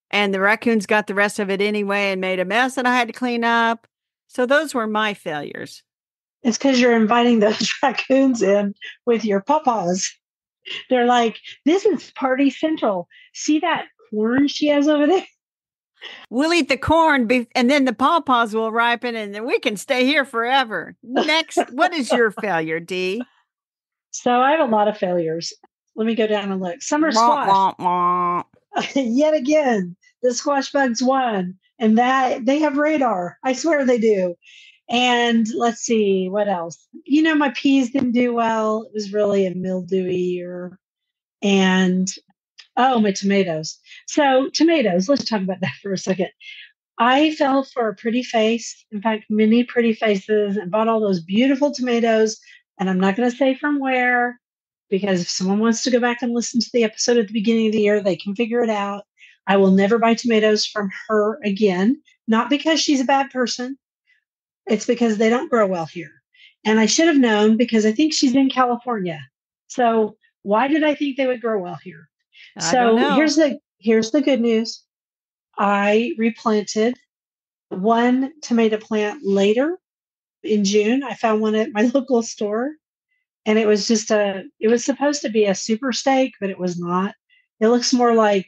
[SPEAKER 1] and the raccoons got the rest of it anyway and made a mess that I had to clean up. So those were my failures.
[SPEAKER 2] It's because you're inviting those raccoons in with your pawpaws. They're like, this is party central. See that corn she has over there?
[SPEAKER 1] We'll eat the corn, and then the pawpaws will ripen, and then we can stay here forever. Next, what is your failure, Dee?
[SPEAKER 2] So I have a lot of failures. Let me go down and look. Summer squash. Yet again, the squash bugs won, and that they have radar. I swear they do. And let's see, what else? My peas didn't do well. It was really a mildewy year. And my tomatoes. So tomatoes, let's talk about that for a second. I fell for a pretty face, in fact, many pretty faces, and bought all those beautiful tomatoes. And I'm not going to say from where, because if someone wants to go back and listen to the episode at the beginning of the year, they can figure it out. I will never buy tomatoes from her again, not because she's a bad person. It's because they don't grow well here. And I should have known because I think she's in California. So why did I think they would grow well here? So here's the good news. I replanted one tomato plant later in June. I found one at my local store, and it was supposed to be a super steak, but it was not. It looks more like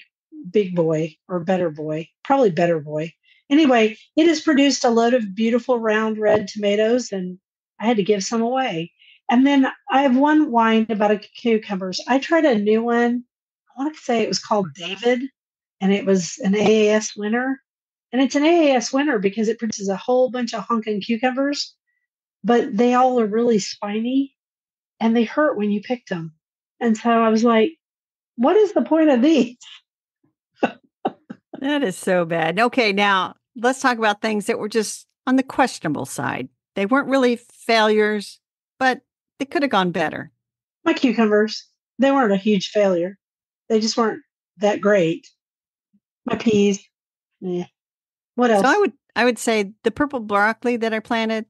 [SPEAKER 2] Big Boy or Better Boy, probably Better Boy. Anyway, it has produced a load of beautiful round red tomatoes, and I had to give some away. And then I have one wine about cucumbers. I tried a new one. I want to say it was called David, and it was an AAS winner. And it's an AAS winner because it produces a whole bunch of honking cucumbers, but they all are really spiny and they hurt when you pick them. And so I was like, what is the point of these?
[SPEAKER 1] That is so bad. Okay, now let's talk about things that were just on the questionable side. They weren't really failures, but they could have gone better.
[SPEAKER 2] My cucumbers, they weren't a huge failure. They just weren't that great. My peas, yeah. What else?
[SPEAKER 1] So I would say the purple broccoli that I planted.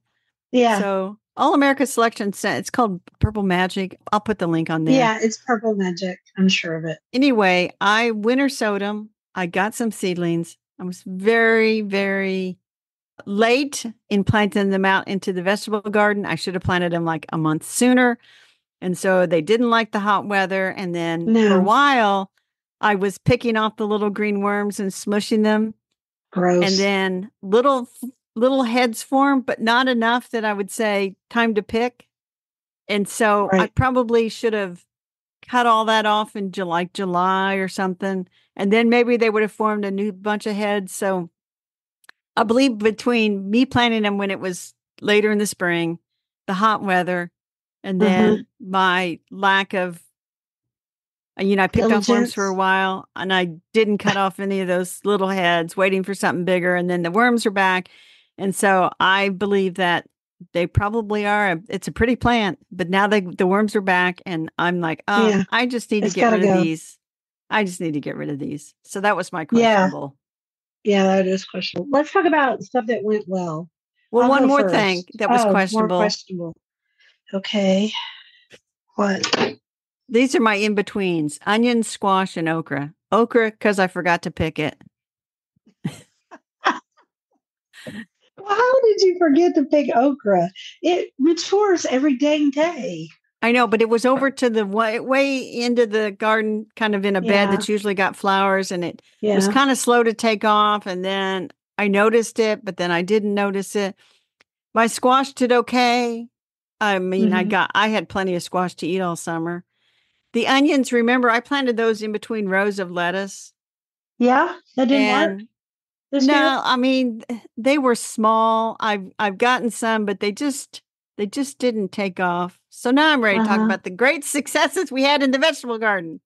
[SPEAKER 2] Yeah.
[SPEAKER 1] So All America Selection, it's called Purple Magic. I'll put the link on there.
[SPEAKER 2] Yeah, it's Purple Magic. I'm sure of it.
[SPEAKER 1] Anyway, I winter sowed them. I got some seedlings. I was very, very late in planting them out into the vegetable garden. I should have planted them like a month sooner. And so they didn't like the hot weather. And then for a
[SPEAKER 2] No,
[SPEAKER 1] while, I was picking off the little green worms and smushing them. And
[SPEAKER 2] gross.
[SPEAKER 1] then little heads formed, but not enough that I would say time to pick. And so I
[SPEAKER 2] Right.
[SPEAKER 1] probably should have cut all that off in July or something. And then maybe they would have formed a new bunch of heads. So I believe between me planting them when it was later in the spring, the hot weather, and
[SPEAKER 2] Uh-huh.
[SPEAKER 1] then my lack of, I picked off worms for a
[SPEAKER 2] Diligence.
[SPEAKER 1] while and I didn't cut off any of those little heads, waiting for something bigger. And then the worms are back. And so I believe that they probably are. It's a pretty plant, but now the worms are back. And I'm like,
[SPEAKER 2] Yeah,
[SPEAKER 1] I just need to
[SPEAKER 2] it's
[SPEAKER 1] get
[SPEAKER 2] got to
[SPEAKER 1] rid of
[SPEAKER 2] go.
[SPEAKER 1] these. I just need to get rid of these. So that was my
[SPEAKER 2] Yeah,
[SPEAKER 1] questionable.
[SPEAKER 2] yeah, that is questionable. Let's talk about stuff that went well.
[SPEAKER 1] Well,
[SPEAKER 2] I'll
[SPEAKER 1] one
[SPEAKER 2] go
[SPEAKER 1] more thing
[SPEAKER 2] first.
[SPEAKER 1] that was
[SPEAKER 2] Oh, more
[SPEAKER 1] questionable.
[SPEAKER 2] questionable. Okay. What?
[SPEAKER 1] These are my in betweens: onion, squash, and okra. Okra, because I forgot to pick it.
[SPEAKER 2] Well, how did you forget to pick okra? It matures every dang day.
[SPEAKER 1] I know, but it was over to the way into the garden, kind of in a bed
[SPEAKER 2] Yeah,
[SPEAKER 1] that's usually got flowers, and it was
[SPEAKER 2] yeah.
[SPEAKER 1] kind of slow to take off. And then I noticed it, but then I didn't notice it. My squash did okay. I mean,
[SPEAKER 2] Hmm.
[SPEAKER 1] I had plenty of squash to eat all summer. The onions, remember, I planted those in between rows of lettuce.
[SPEAKER 2] Yeah, that didn't work
[SPEAKER 1] And
[SPEAKER 2] this year.
[SPEAKER 1] no, I mean, they were small. I've gotten some, but they just didn't take off. So now I'm ready to talk
[SPEAKER 2] Uh-huh.
[SPEAKER 1] about the great successes we had in the vegetable garden.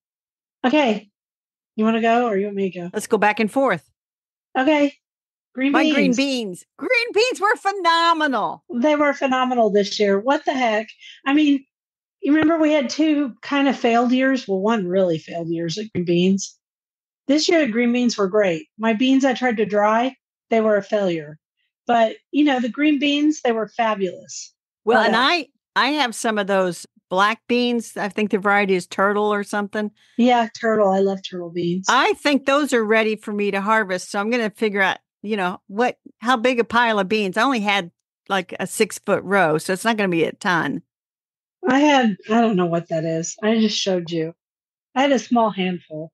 [SPEAKER 2] Okay. You want to go or you want me to go?
[SPEAKER 1] Let's go back and forth.
[SPEAKER 2] Okay. Green
[SPEAKER 1] My green
[SPEAKER 2] beans.
[SPEAKER 1] beans. Green beans were phenomenal.
[SPEAKER 2] They were phenomenal this year. What the heck? I mean, you remember we had two kind of failed years? Well, one really failed years at green beans. This year, the green beans were great. My beans I tried to dry, they were a failure. But, the green beans, they were fabulous.
[SPEAKER 1] Well,
[SPEAKER 2] What
[SPEAKER 1] and
[SPEAKER 2] else?
[SPEAKER 1] I have some of those black beans. I think the variety is turtle or something.
[SPEAKER 2] Yeah, turtle. I love turtle beans.
[SPEAKER 1] I think those are ready for me to harvest. So I'm going to figure out, how big a pile of beans. I only had like a 6-foot row, so it's not going to be a ton.
[SPEAKER 2] I don't know what that is. I just showed you. I had a small handful.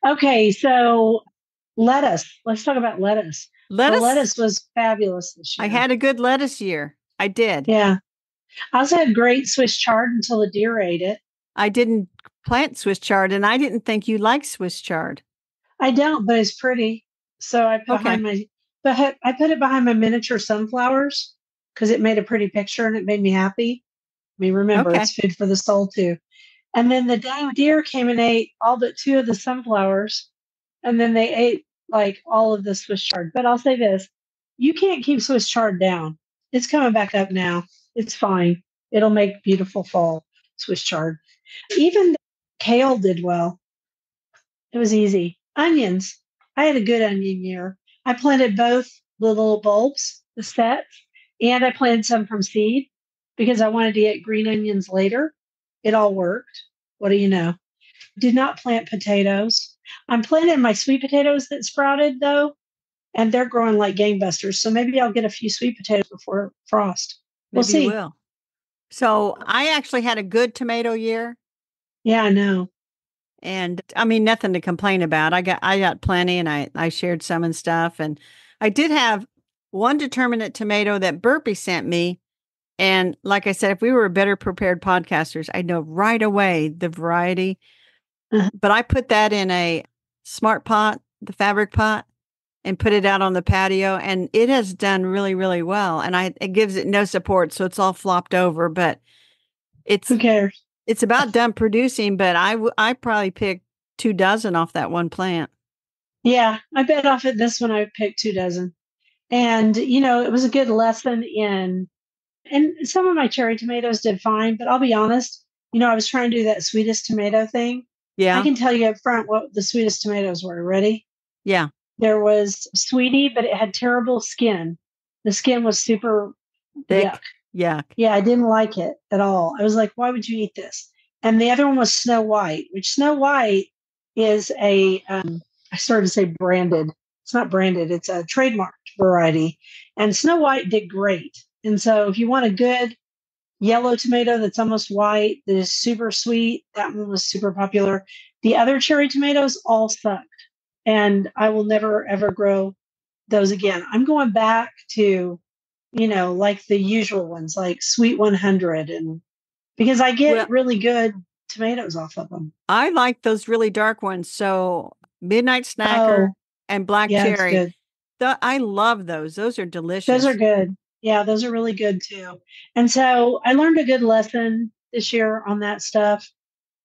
[SPEAKER 2] Okay, so lettuce. Let's talk about lettuce. The
[SPEAKER 1] Lettuce,
[SPEAKER 2] lettuce was fabulous this
[SPEAKER 1] I
[SPEAKER 2] year.
[SPEAKER 1] had a good lettuce year. I did.
[SPEAKER 2] Yeah. I also had great Swiss chard until the deer ate it.
[SPEAKER 1] I didn't plant Swiss chard, and I didn't think you liked Swiss chard.
[SPEAKER 2] I don't, but it's pretty. So
[SPEAKER 1] Okay.
[SPEAKER 2] I put it behind my miniature sunflowers because it made a pretty picture and it made me happy. I mean, remember,
[SPEAKER 1] Okay.
[SPEAKER 2] it's food for the soul too. And then the dang deer came and ate all but two of the sunflowers, and then they ate like all of the Swiss chard. But I'll say this: you can't keep Swiss chard down. It's coming back up now. It's fine. It'll make beautiful fall Swiss chard. Even kale did well. It was easy. Onions. I had a good onion year. I planted both the little bulbs, the sets, and I planted some from seed because I wanted to get green onions later. It all worked. What do you know? Did not plant potatoes. I'm planting my sweet potatoes that sprouted though, and they're growing like gangbusters. So maybe I'll get a few sweet potatoes before frost. We'll
[SPEAKER 1] Maybe you
[SPEAKER 2] see.
[SPEAKER 1] will. So I actually had a good tomato year.
[SPEAKER 2] Yeah, I know.
[SPEAKER 1] And I mean, nothing to complain about. I got plenty and I shared some and stuff. And I did have one determinate tomato that Burpee sent me. And like I said, if we were better prepared podcasters, I'd know right away the variety.
[SPEAKER 2] Uh-huh.
[SPEAKER 1] But I put that in a smart pot, the fabric pot, and put it out on the patio. And it has done really, really well. And it gives it no support. So it's all flopped over, but it's
[SPEAKER 2] Who cares?
[SPEAKER 1] it's about done producing, but I probably picked 2 dozen off that one plant.
[SPEAKER 2] Yeah, I bet off at this one I picked 2 dozen. And, it was a good lesson and some of my cherry tomatoes did fine, but I'll be honest, I was trying to do that sweetest tomato thing. I
[SPEAKER 1] Yeah.
[SPEAKER 2] can tell you up front what the sweetest tomatoes were. Ready?
[SPEAKER 1] Yeah.
[SPEAKER 2] There was sweetie, but it had terrible skin. The skin was super yuck.
[SPEAKER 1] Thick. Yuck.
[SPEAKER 2] Yeah, I didn't like it at all. I was like, why would you eat this? And the other one was Snow White, which Snow White is I started to say branded. It's not branded, it's a trademarked, variety. And Snow White did great. And so if you want a good yellow tomato that's almost white, that is super sweet, that one was super popular. The other cherry tomatoes all sucked. And I will never, ever grow those again. I'm going back to, like the usual ones, like Sweet 100, and because I
[SPEAKER 1] Well,
[SPEAKER 2] get really good tomatoes off of them.
[SPEAKER 1] I like those really dark ones. So Midnight Snacker
[SPEAKER 2] Oh,
[SPEAKER 1] and Black
[SPEAKER 2] yeah, it's
[SPEAKER 1] Cherry.
[SPEAKER 2] good.
[SPEAKER 1] I love those. Those are
[SPEAKER 2] Those are
[SPEAKER 1] delicious.
[SPEAKER 2] good. Yeah, those are really good too. And so I learned a good lesson this year on that stuff.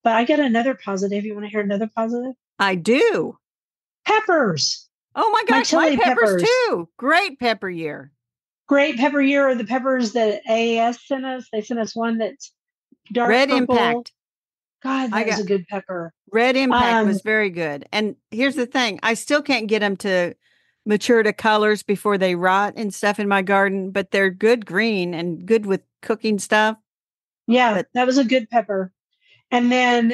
[SPEAKER 2] But I got another positive. You want to hear another positive?
[SPEAKER 1] I do.
[SPEAKER 2] Peppers.
[SPEAKER 1] Oh my
[SPEAKER 2] My
[SPEAKER 1] gosh, my
[SPEAKER 2] chili
[SPEAKER 1] peppers
[SPEAKER 2] peppers.
[SPEAKER 1] too. Great pepper year.
[SPEAKER 2] Great pepper year are the peppers that AAS sent us. They sent us one that's dark
[SPEAKER 1] Red
[SPEAKER 2] purple.
[SPEAKER 1] Impact.
[SPEAKER 2] God,
[SPEAKER 1] I
[SPEAKER 2] that was
[SPEAKER 1] got
[SPEAKER 2] a good pepper.
[SPEAKER 1] Red Impact
[SPEAKER 2] Um,
[SPEAKER 1] was very good. And here's the thing, I still can't get them to mature to colors before they rot and stuff in my garden, but they're good green and good with cooking stuff.
[SPEAKER 2] yeah,
[SPEAKER 1] But
[SPEAKER 2] that was a good pepper. And then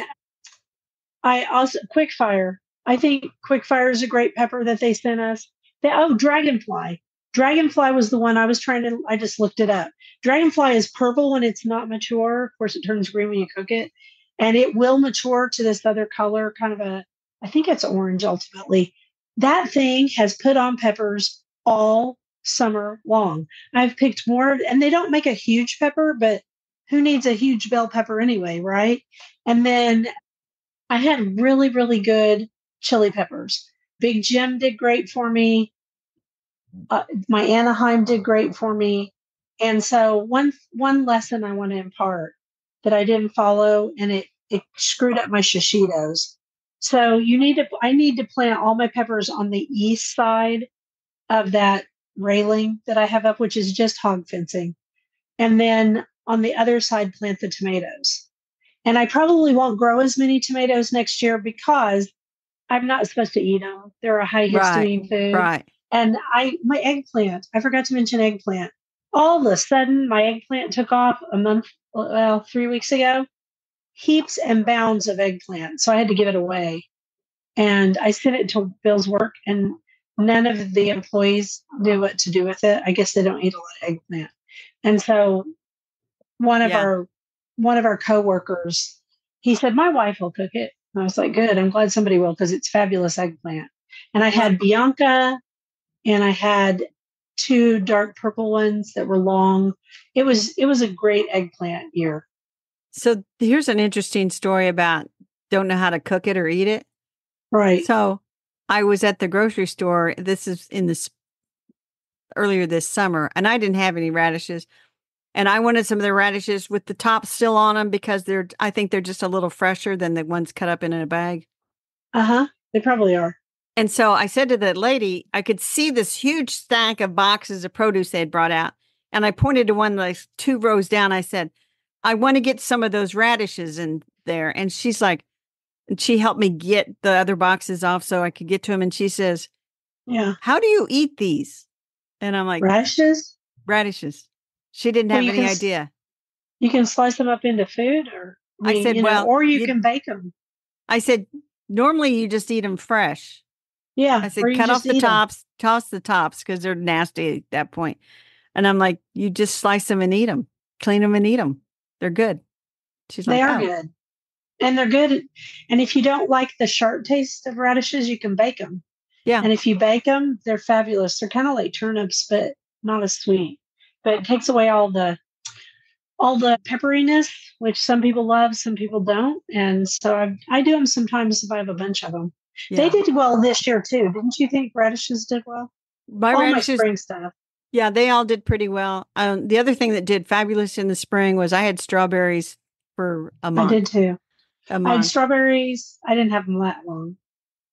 [SPEAKER 2] I also Quickfire. I think Quickfire is a great pepper that they sent us. Dragonfly. Dragonfly was the one I was trying to. I just looked it up. Dragonfly is purple when it's not mature. Of course, it turns green when you cook it, and it will mature to this other color, kind of a. I think it's orange ultimately. That thing has put on peppers all summer long. I've picked more, and they don't make a huge pepper, but who needs a huge bell pepper anyway, right? And then I had really, really good chili peppers. Big Jim did great for me. My Anaheim did great for me. And so one lesson I want to impart that I didn't follow, and it screwed up my shishitos. So I need to plant all my peppers on the east side of that railing that I have up, which is just hog fencing. And then on the other side, plant the tomatoes. And I probably won't grow as many tomatoes next year because I'm not supposed to eat them. They're a high
[SPEAKER 1] right,
[SPEAKER 2] histamine food.
[SPEAKER 1] right.
[SPEAKER 2] And my eggplant, I forgot to mention eggplant. All of a sudden, my eggplant took off 3 weeks ago, heaps and bounds of eggplant. So I had to give it away. And I sent it to Bill's work, and none of the employees knew what to do with it. I guess they don't eat a lot of eggplant. And so one of
[SPEAKER 1] Yeah.
[SPEAKER 2] our one of our coworkers, he said, my wife will cook it. And I was like, good. I'm glad somebody will because it's fabulous eggplant. And I
[SPEAKER 1] Well,
[SPEAKER 2] had Bianca and I had two dark purple ones that were long. It was a great eggplant year.
[SPEAKER 1] so here's an interesting story about don't know how to cook it or eat it.
[SPEAKER 2] Right.
[SPEAKER 1] So I was at the grocery store. This is in this earlier this summer, and I didn't have any radishes. And I wanted some of the radishes with the top still on them because I think they're just a little fresher than the ones cut up in a bag.
[SPEAKER 2] Uh-huh. They probably are.
[SPEAKER 1] And so I said to that lady, I could see this huge stack of boxes of produce they had brought out. And I pointed to one like 2 rows down. I said, I want to get some of those radishes in there. And she's like, and she helped me get the other boxes off so I could get to them. And she says,
[SPEAKER 2] Yeah.
[SPEAKER 1] how do you eat these? And I'm like,
[SPEAKER 2] Radishes?
[SPEAKER 1] radishes. She didn't
[SPEAKER 2] Well,
[SPEAKER 1] have any idea.
[SPEAKER 2] you can slice them up into food, or
[SPEAKER 1] I said, well,
[SPEAKER 2] or you can bake them.
[SPEAKER 1] I said, normally you just eat them fresh.
[SPEAKER 2] Yeah,
[SPEAKER 1] I
[SPEAKER 2] or
[SPEAKER 1] said,
[SPEAKER 2] you
[SPEAKER 1] cut off
[SPEAKER 2] just
[SPEAKER 1] the
[SPEAKER 2] eat them.
[SPEAKER 1] tops, toss the tops because they're nasty at that point. And I'm like, you just slice them and eat them, clean them and eat them. They're good. She's
[SPEAKER 2] They
[SPEAKER 1] like,
[SPEAKER 2] are
[SPEAKER 1] oh,
[SPEAKER 2] good. And they're good. And if you don't like the sharp taste of radishes, you can bake them.
[SPEAKER 1] yeah,
[SPEAKER 2] And if you bake them, they're fabulous. They're kind of like turnips, but not as sweet. But it takes away all the pepperiness, which some people love, some people don't. And so I do them sometimes if I have a bunch of them. They
[SPEAKER 1] yeah.
[SPEAKER 2] did well this year too. Didn't you think radishes did well?
[SPEAKER 1] My
[SPEAKER 2] All my
[SPEAKER 1] radishes,
[SPEAKER 2] spring stuff.
[SPEAKER 1] yeah, they all did pretty well. The other thing that did fabulous in the spring was I had strawberries for a
[SPEAKER 2] I did
[SPEAKER 1] month.
[SPEAKER 2] too.
[SPEAKER 1] A
[SPEAKER 2] I had
[SPEAKER 1] month.
[SPEAKER 2] strawberries. I didn't have them that long.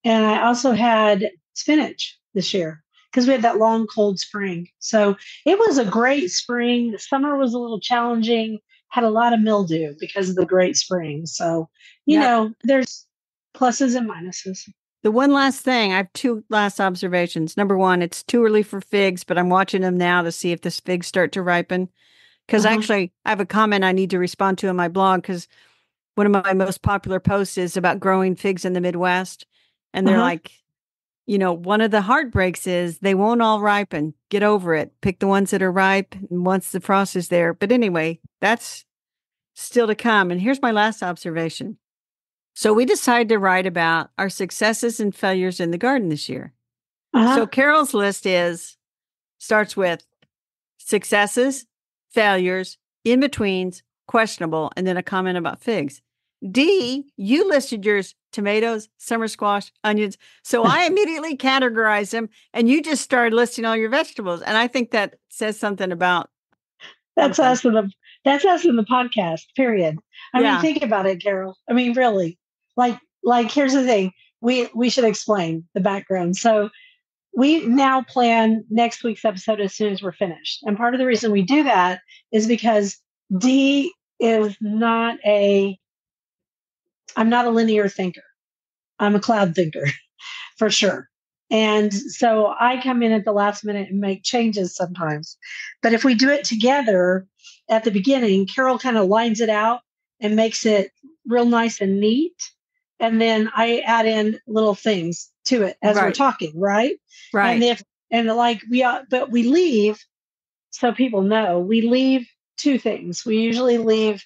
[SPEAKER 2] And I also had spinach this year because we had that long, cold spring. So it was a great spring. The summer was a little challenging, had a lot of mildew because of the great spring. So,
[SPEAKER 1] Yep.
[SPEAKER 2] there's pluses and minuses.
[SPEAKER 1] The one last thing, I have two last observations. Number one, it's too early for figs, but I'm watching them now to see if the figs start to ripen. Because
[SPEAKER 2] Uh-huh.
[SPEAKER 1] actually, I have a comment I need to respond to in my blog because one of my most popular posts is about growing figs in the Midwest. And they're
[SPEAKER 2] Uh-huh.
[SPEAKER 1] like, one of the heartbreaks is they won't all ripen. Get over it. Pick the ones that are ripe and once the frost is there. But anyway, that's still to come. And here's my last observation. So we decided to write about our successes and failures in the garden this year. So Carol's list starts with successes, failures, in-betweens, questionable, and then a comment about figs. D, you listed yours: tomatoes, summer squash, onions. So I immediately categorized them, and you just started listing all your vegetables. And I think that says something about
[SPEAKER 2] that's us in the podcast, period. I mean, think about it, Carol. I mean, really, like here's the thing. We should explain the background. So we now plan next week's episode as soon as we're finished. And part of the reason we do that is because D is I'm not a linear thinker. I'm a cloud thinker for sure. And so I come in at the last minute and make changes sometimes. But if we do it together at the beginning, Carol kind of lines it out and makes it real nice and neat. And then I add in little things to it as we're talking, right?
[SPEAKER 1] Right.
[SPEAKER 2] But we leave, so people know, we leave two things. We usually leave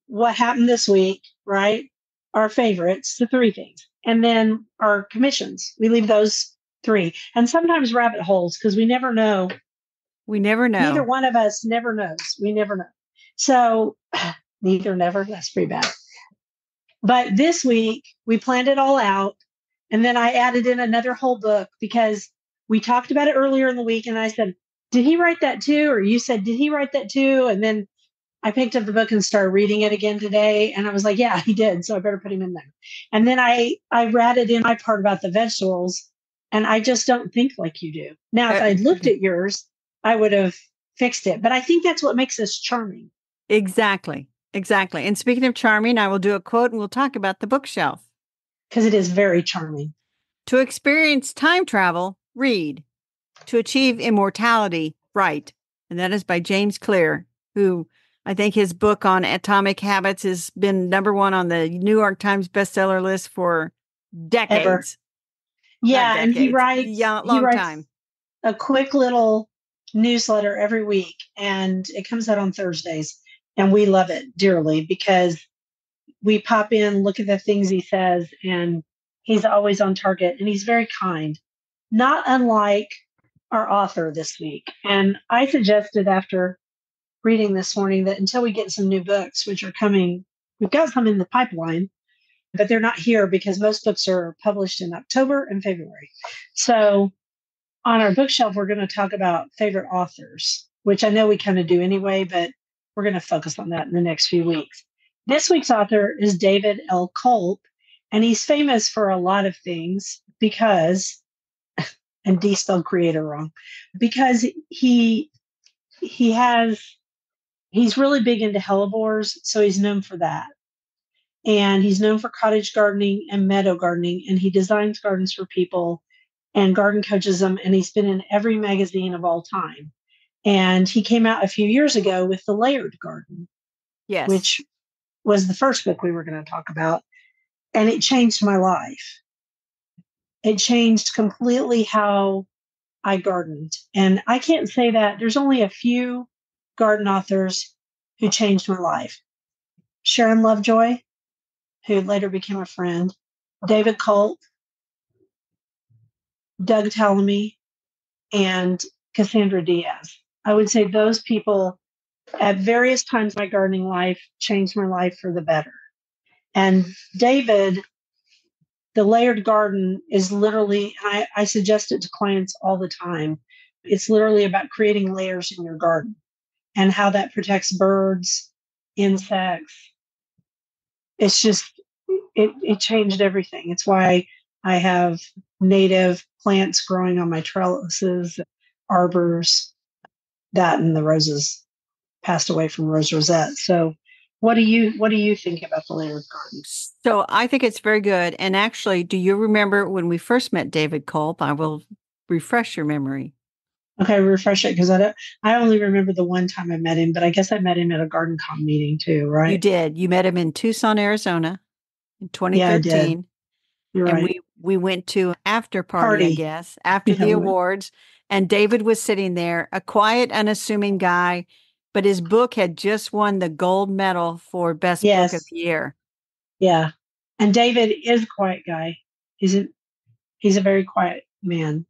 [SPEAKER 2] what happened this week, right? Our favorites, the three things. And then our commissions. We leave those three. And sometimes rabbit holes, because we never know.
[SPEAKER 1] We never know.
[SPEAKER 2] Neither one of us never knows. We never know. So never, that's pretty bad. But this week, we planned it all out. And then I added in another whole book because we talked about it earlier in the week. And I said, did he write that too? Or you said, did he write that too? And then I picked up the book and started reading it again today. And I was like, yeah, he did. So I better put him in there. And then I added in my part about the vegetables. And I just don't think like you do. Now, if I'd looked at yours, I would have fixed it. But I think that's what makes us charming.
[SPEAKER 1] Exactly. And speaking of charming, I will do a quote and we'll talk about the bookshelf.
[SPEAKER 2] Because it is very charming.
[SPEAKER 1] To experience time travel, read. To achieve immortality, write. And that is by James Clear, who I think his book on atomic habits has been #1 on the New York Times bestseller list for decades.
[SPEAKER 2] Ever. Yeah,
[SPEAKER 1] decades.
[SPEAKER 2] And he writes
[SPEAKER 1] time.
[SPEAKER 2] A quick little newsletter every week, and it comes out on Thursdays. And we love it dearly because we pop in, look at the things he says, and he's always on target, and he's very kind, not unlike our author this week. And I suggested after reading this morning that until we get some new books, which are coming, we've got some in the pipeline, but they're not here because most books are published in October and February. So on our bookshelf, we're going to talk about favorite authors, which I know we kind of do anyway, but we're going to focus on that in the next few weeks. This week's author is David L. Culp, and he's famous for a lot of things because, and D spelled creator wrong, because he's really big into hellebores, so he's known for that. And he's known for cottage gardening and meadow gardening, and he designs gardens for people and garden coaches them, and he's been in every magazine of all time. And he came out a few years ago with The Layered Garden,
[SPEAKER 1] yes,
[SPEAKER 2] which was the first book we were going to talk about. And it changed my life. It changed completely how I gardened. And I can't say that. There's only a few garden authors who changed my life. Sharon Lovejoy, who later became a friend, David Culp, Doug Tallamy, and Cassandra Diaz. I would say those people at various times in my gardening life changed my life for the better. And David, The Layered Garden is literally, I suggest it to clients all the time. It's literally about creating layers in your garden and how that protects birds, insects. It's just, it changed everything. It's why I have native plants growing on my trellises, arbors, that and the roses passed away from Rose Rosette. So what do you think about The Layered Garden?
[SPEAKER 1] So I think it's very good. And actually, do you remember when we first met David Culp? I will refresh your memory.
[SPEAKER 2] Okay, refresh it because I only remember the one time I met him, but I guess I met him at a garden com meeting too, right?
[SPEAKER 1] You did. You met him in Tucson, Arizona in 2013.
[SPEAKER 2] Yeah, I did. You're right.
[SPEAKER 1] And we went to an after party, I
[SPEAKER 2] Party.
[SPEAKER 1] guess, after
[SPEAKER 2] Yeah,
[SPEAKER 1] the
[SPEAKER 2] we went.
[SPEAKER 1] awards. And David was sitting there, a quiet, unassuming guy, but his book had just won the gold medal for best book of
[SPEAKER 2] Yes.
[SPEAKER 1] the year.
[SPEAKER 2] Yeah. And David is a quiet guy. He's a he's a very quiet man.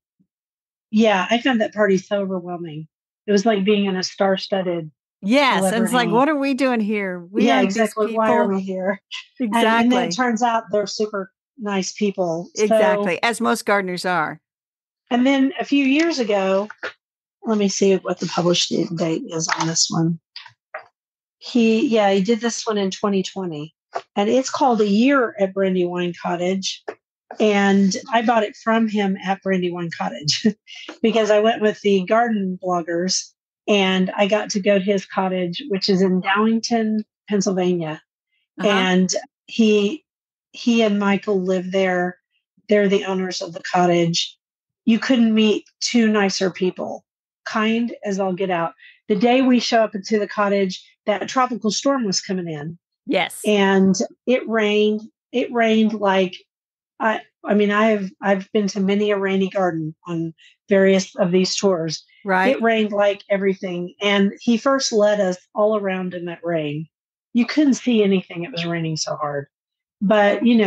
[SPEAKER 2] Yeah, I found that party so overwhelming. It was like being in a star-studded
[SPEAKER 1] Yes. And it's like,
[SPEAKER 2] celebrity.
[SPEAKER 1] what are we doing here? We
[SPEAKER 2] Yeah,
[SPEAKER 1] aren't these
[SPEAKER 2] exactly. Why are
[SPEAKER 1] people.
[SPEAKER 2] we here? And then it
[SPEAKER 1] Exactly.
[SPEAKER 2] turns out they're super nice people. So,
[SPEAKER 1] Exactly. As most gardeners are.
[SPEAKER 2] and then a few years ago, let me see what the published date is on this one. He did this one in 2020, and it's called A Year at Brandywine Cottage. And I bought it from him at Brandywine Cottage because I went with the garden bloggers and I got to go to his cottage, which is in Downingtown, Pennsylvania.
[SPEAKER 1] Uh-huh.
[SPEAKER 2] And he he and Michael live there. They're the owners of the cottage. You couldn't meet two nicer people, kind as all get out. The day we show up into the cottage, that tropical storm was coming in
[SPEAKER 1] Yes.
[SPEAKER 2] and it rained. It rained like I mean I've been to many a rainy garden on various of these tours.
[SPEAKER 1] Right.
[SPEAKER 2] It rained like everything, and he first led us all around in that rain. You couldn't see anything; it was raining so hard. But we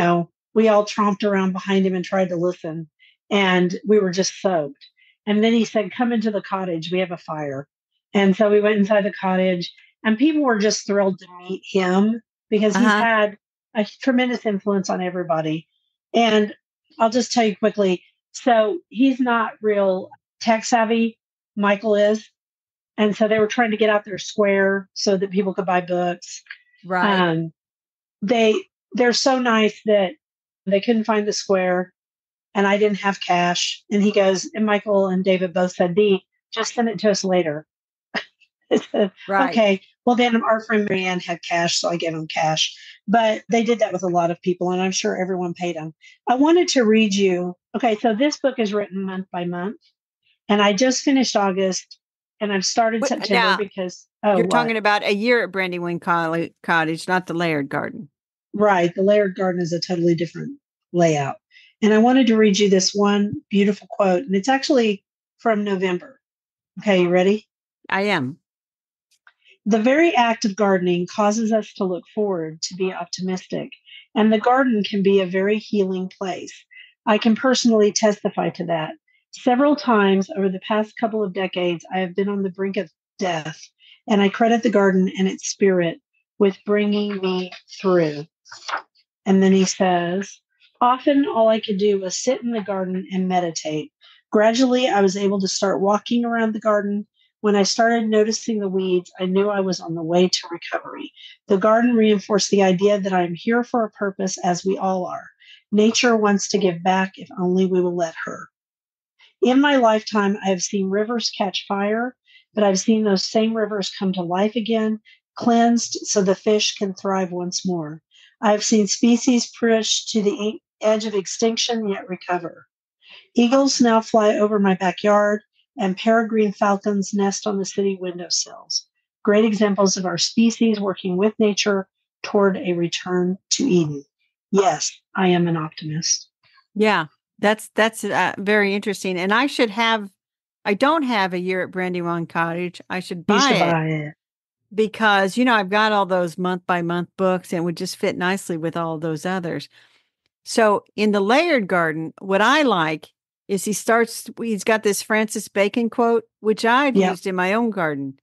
[SPEAKER 2] all tromped around behind him and tried to listen, and we were just soaked. And then he said, "Come into the cottage. We have a fire." And so we went inside the cottage, and people were just thrilled to meet him because he's
[SPEAKER 1] Uh-huh.
[SPEAKER 2] had a tremendous influence on everybody. And I'll just tell you quickly. So he's not real tech savvy. Michael is. And so they were trying to get out their square so that people could buy books.
[SPEAKER 1] Right.
[SPEAKER 2] Um, they they're so nice that they couldn't find the square and I didn't have cash. And he goes, and Michael and David both said, Dee, just send it to us later. I said,
[SPEAKER 1] Right.
[SPEAKER 2] okay. Well, then our friend Marianne had cash, so I gave them cash. But they did that with a lot of people, and I'm sure everyone paid them. I wanted to read you. Okay, so this book is written month by month, and I just finished August, and I've started September
[SPEAKER 1] Now,
[SPEAKER 2] because,
[SPEAKER 1] you're
[SPEAKER 2] what?
[SPEAKER 1] talking about A Year at Brandywine Cottage, not the Laird Garden.
[SPEAKER 2] Right. The layered garden is a totally different layout. And I wanted to read you this one beautiful quote, and it's actually from November. Okay, you ready?
[SPEAKER 1] I am.
[SPEAKER 2] The very act of gardening causes us to look forward, to be optimistic, and the garden can be a very healing place. I can personally testify to that. Several times over the past couple of decades, I have been on the brink of death, and I credit the garden and its spirit with bringing me through. And then he says, often all I could do was sit in the garden and meditate. Gradually, I was able to start walking around the garden. When I started noticing the weeds, I knew I was on the way to recovery. The garden reinforced the idea that I am here for a purpose, as we all are. Nature wants to give back if only we will let her. In my lifetime, I have seen rivers catch fire, but I've seen those same rivers come to life again, cleansed so the fish can thrive once more. I have seen species pushed to the edge of extinction yet recover. Eagles now fly over my backyard, and peregrine falcons nest on the city windowsills. Great examples of our species working with nature toward a return to Eden. Yes, I am an optimist.
[SPEAKER 1] Yeah. That's very interesting. And I don't have A Year at Brandywine Cottage. I should
[SPEAKER 2] You
[SPEAKER 1] buy
[SPEAKER 2] should
[SPEAKER 1] it
[SPEAKER 2] buy it.
[SPEAKER 1] because, I've got all those month by month books and it would just fit nicely with all those others. So in the Layered Garden, what I like is he's got this Francis Bacon quote, which I've
[SPEAKER 2] Yep.
[SPEAKER 1] used in my own garden.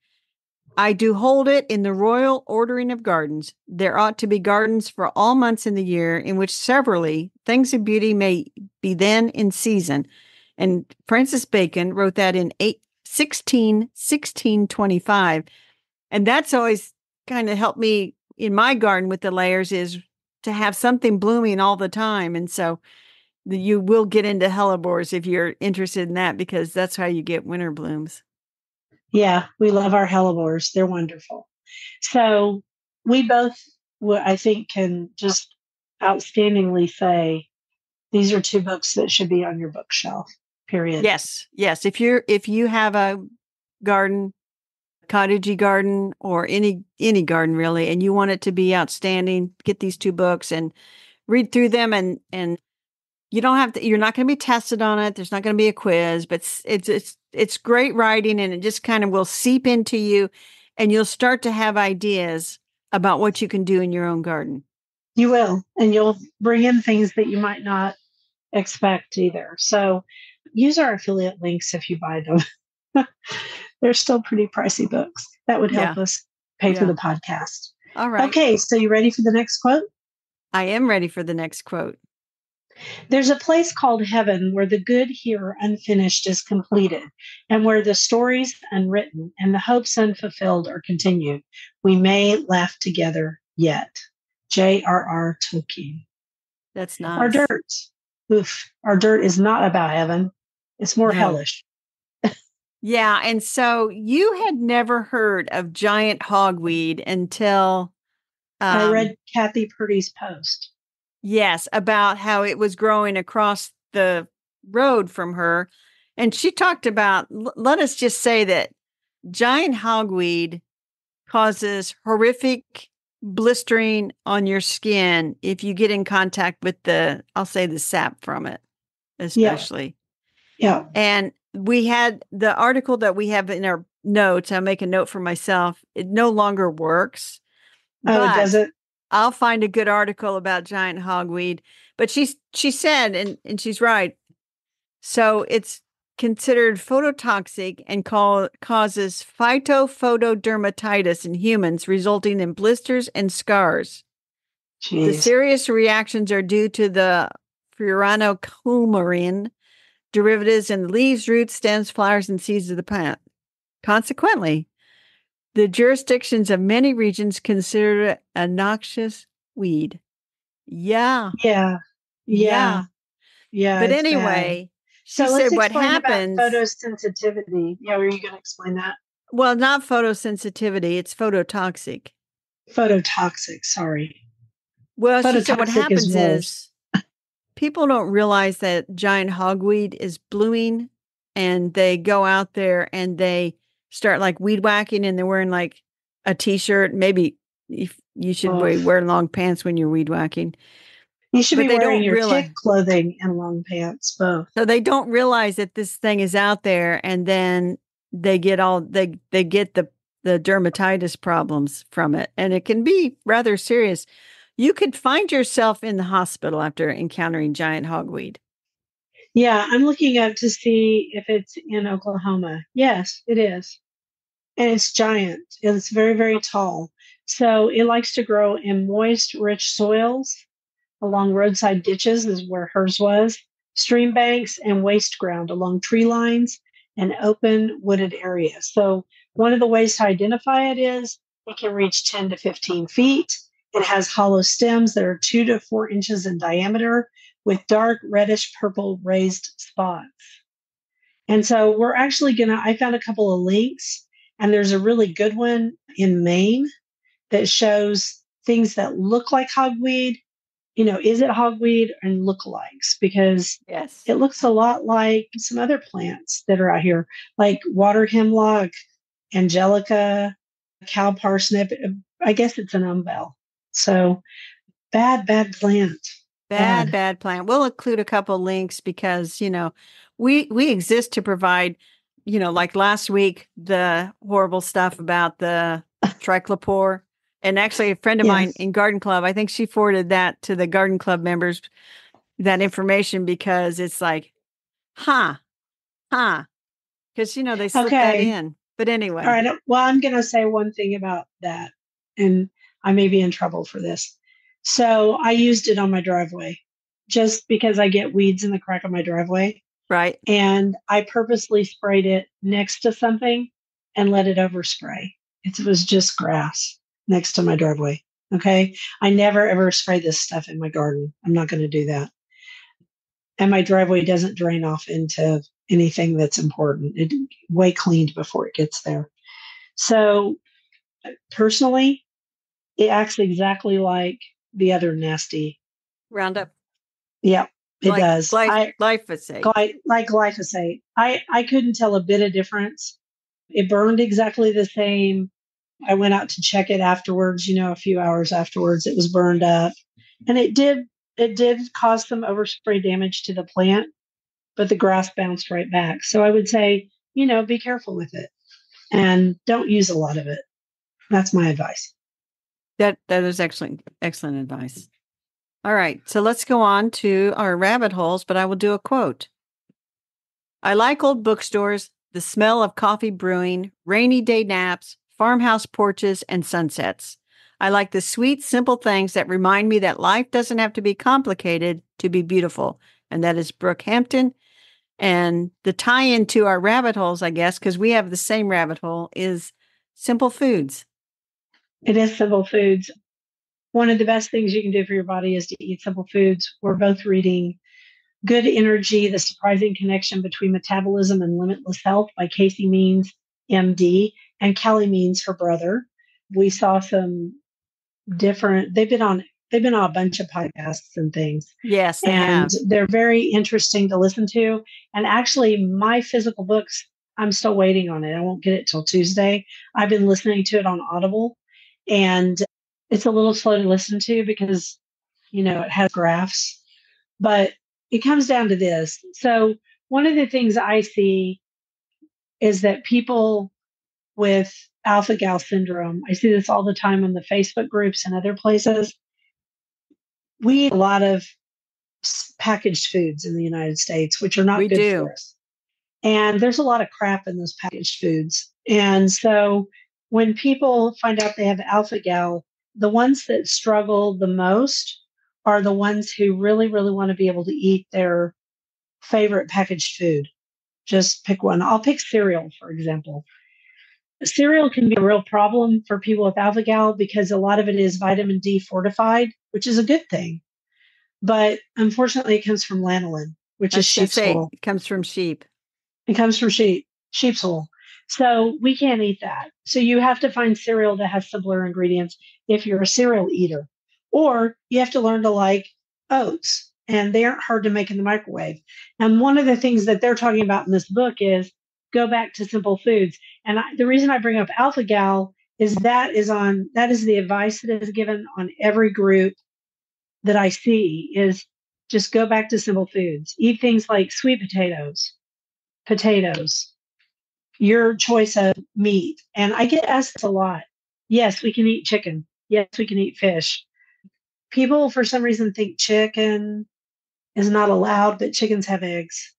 [SPEAKER 1] I do hold it in the royal ordering of gardens. There ought to be gardens for all months in the year, in which severally things of beauty may be then in season. And Francis Bacon wrote that in 1625. And that's always kind of helped me in my garden with the layers, is to have something blooming all the time. And so you will get into hellebores if you're interested in that, because that's how you get winter blooms.
[SPEAKER 2] Yeah, we love our hellebores. They're wonderful. So we both, I think, can just outstandingly say these are two books that should be on your bookshelf. Period.
[SPEAKER 1] Yes, yes. If you have a garden, cottagey garden, or any garden really, and you want it to be outstanding, get these two books and read through them, and You don't have to, you're not going to be tested on it. There's not going to be a quiz, but it's great writing, and it just kind of will seep into you, and you'll start to have ideas about what you can do in your own garden.
[SPEAKER 2] You will, and you'll bring in things that you might not expect either. So use our affiliate links if you buy them. They're still pretty pricey books. That would help
[SPEAKER 1] Yeah.
[SPEAKER 2] us pay for
[SPEAKER 1] Yeah.
[SPEAKER 2] the podcast.
[SPEAKER 1] All right.
[SPEAKER 2] Okay, so you ready for the next quote?
[SPEAKER 1] I am ready for the next quote.
[SPEAKER 2] There's a place called heaven where the good here unfinished is completed, and where the stories unwritten and the hopes unfulfilled are continued. We may laugh together yet. J.R.R. Tolkien.
[SPEAKER 1] That's
[SPEAKER 2] Our
[SPEAKER 1] nice.
[SPEAKER 2] dirt. Oof. Our dirt is not about heaven. It's more
[SPEAKER 1] No.
[SPEAKER 2] hellish.
[SPEAKER 1] Yeah. And so you had never heard of giant hogweed until
[SPEAKER 2] I read Kathy Purdy's post.
[SPEAKER 1] Yes, about how it was growing across the road from her. And she talked about, let us just say that giant hogweed causes horrific blistering on your skin if you get in contact with I'll say the sap from it, especially.
[SPEAKER 2] Yeah.
[SPEAKER 1] And we had the article that we have in our notes. I'll make a note for myself. It no longer works.
[SPEAKER 2] Oh, does it?
[SPEAKER 1] I'll find a good article about giant hogweed. But she said, and she's right. So it's considered phototoxic and causes phytophotodermatitis in humans, resulting in blisters and scars.
[SPEAKER 2] Jeez.
[SPEAKER 1] The serious reactions are due to the furanocoumarin derivatives in the leaves, roots, stems, flowers, and seeds of the plant. Consequently, the jurisdictions of many regions consider it a noxious weed. Yeah.
[SPEAKER 2] Yeah.
[SPEAKER 1] But anyway, she said what happens.
[SPEAKER 2] About photosensitivity. Yeah, were you going to explain that?
[SPEAKER 1] Well, not photosensitivity, it's phototoxic.
[SPEAKER 2] Phototoxic, sorry.
[SPEAKER 1] Well, she said what happens is people don't realize that giant hogweed is blooming, and they go out there and they start like weed whacking, and they're wearing like a t-shirt. Maybe if you should wear long pants when you're weed whacking.
[SPEAKER 2] You should be wearing your thick clothing and long pants, both.
[SPEAKER 1] So they don't realize that this thing is out there, and then they get they get the dermatitis problems from it, and it can be rather serious. You could find yourself in the hospital after encountering giant hogweed.
[SPEAKER 2] Yeah, I'm looking up to see if it's in Oklahoma. Yes, it is. And it's giant. It's very, very tall. So it likes to grow in moist, rich soils. Along roadside ditches is where hers was, stream banks and waste ground along tree lines and open wooded areas. So one of the ways to identify it is it can reach 10 to 15 feet. It has hollow stems that are 2 to 4 inches in diameter with dark reddish purple raised spots. And so we're actually I found a couple of links, and there's a really good one in Maine that shows things that look like hogweed. Is it hogweed and lookalikes? Because it looks a lot like some other plants that are out here, like water hemlock, angelica, cow parsnip. I guess it's an umbel. So bad plant.
[SPEAKER 1] Bad plant. We'll include a couple links because, we exist to provide, like last week, the horrible stuff about the triclopyr. And actually, a friend of mine in Garden Club, I think she forwarded that to the Garden Club members, that information, because it's like, because, they slip that in. But anyway.
[SPEAKER 2] All right. Well, I'm going to say one thing about that, and I may be in trouble for this. So I used it on my driveway just because I get weeds in the crack of my driveway.
[SPEAKER 1] Right.
[SPEAKER 2] And I purposely sprayed it next to something and let it overspray. It was just grass next to my driveway. Okay. I never ever spray this stuff in my garden. I'm not going to do that. And my driveway doesn't drain off into anything that's important. It's way cleaned before it gets there. So personally, it acts exactly like the other nasty
[SPEAKER 1] Roundup.
[SPEAKER 2] Yeah, it does.
[SPEAKER 1] Glyphosate.
[SPEAKER 2] Like glyphosate. I couldn't tell a bit of difference. It burned exactly the same. I went out to check it afterwards, a few hours afterwards, it was burned up. And it did it did cause some overspray damage to the plant, but the grass bounced right back. So I would say, be careful with it and don't use a lot of it. That's my advice.
[SPEAKER 1] That is excellent advice. All right, so let's go on to our rabbit holes, but I will do a quote. I like old bookstores, the smell of coffee brewing, rainy day naps, farmhouse porches, and sunsets. I like the sweet, simple things that remind me that life doesn't have to be complicated to be beautiful. And that is Brooke Hampton. And the tie-in to our rabbit holes, I guess, because we have the same rabbit hole, is simple foods.
[SPEAKER 2] It is simple foods. One of the best things you can do for your body is to eat simple foods. We're both reading Good Energy, The Surprising Connection Between Metabolism and Limitless Health by Casey Means, MD, and Kelly Means, her brother. We saw some different, they've been on a bunch of podcasts and things.
[SPEAKER 1] Yes, they
[SPEAKER 2] and
[SPEAKER 1] have.
[SPEAKER 2] They're very interesting to listen to. And actually, my physical books, I'm still waiting on it. I won't get it till Tuesday. I've been listening to it on Audible, and it's a little slow to listen to because, it has graphs, but it comes down to this. So one of the things I see is that people with alpha gal syndrome, I see this all the time in the Facebook groups and other places. We eat a lot of packaged foods in the United States, which are not good for us. And there's a lot of crap in those packaged foods. And so when people find out they have alpha gal, the ones that struggle the most are the ones who really, really want to be able to eat their favorite packaged food. Just pick one. I'll pick cereal, for example. Cereal can be a real problem for people with alpha gal because a lot of it is vitamin D fortified, which is a good thing. But unfortunately, it comes from lanolin, which is sheep's wool.
[SPEAKER 1] It comes from sheep.
[SPEAKER 2] It comes from sheep's wool. So we can't eat that. So you have to find cereal that has simpler ingredients if you're a cereal eater. Or you have to learn to like oats, and they aren't hard to make in the microwave. And one of the things that they're talking about in this book is go back to simple foods. And the reason I bring up alpha gal is that is the advice that is given on every group that I see is just go back to simple foods. Eat things like sweet potatoes, your choice of meat. And I get asked a lot. Yes, we can eat chicken. Yes, we can eat fish. People, for some reason, think chicken is not allowed, but chickens have eggs.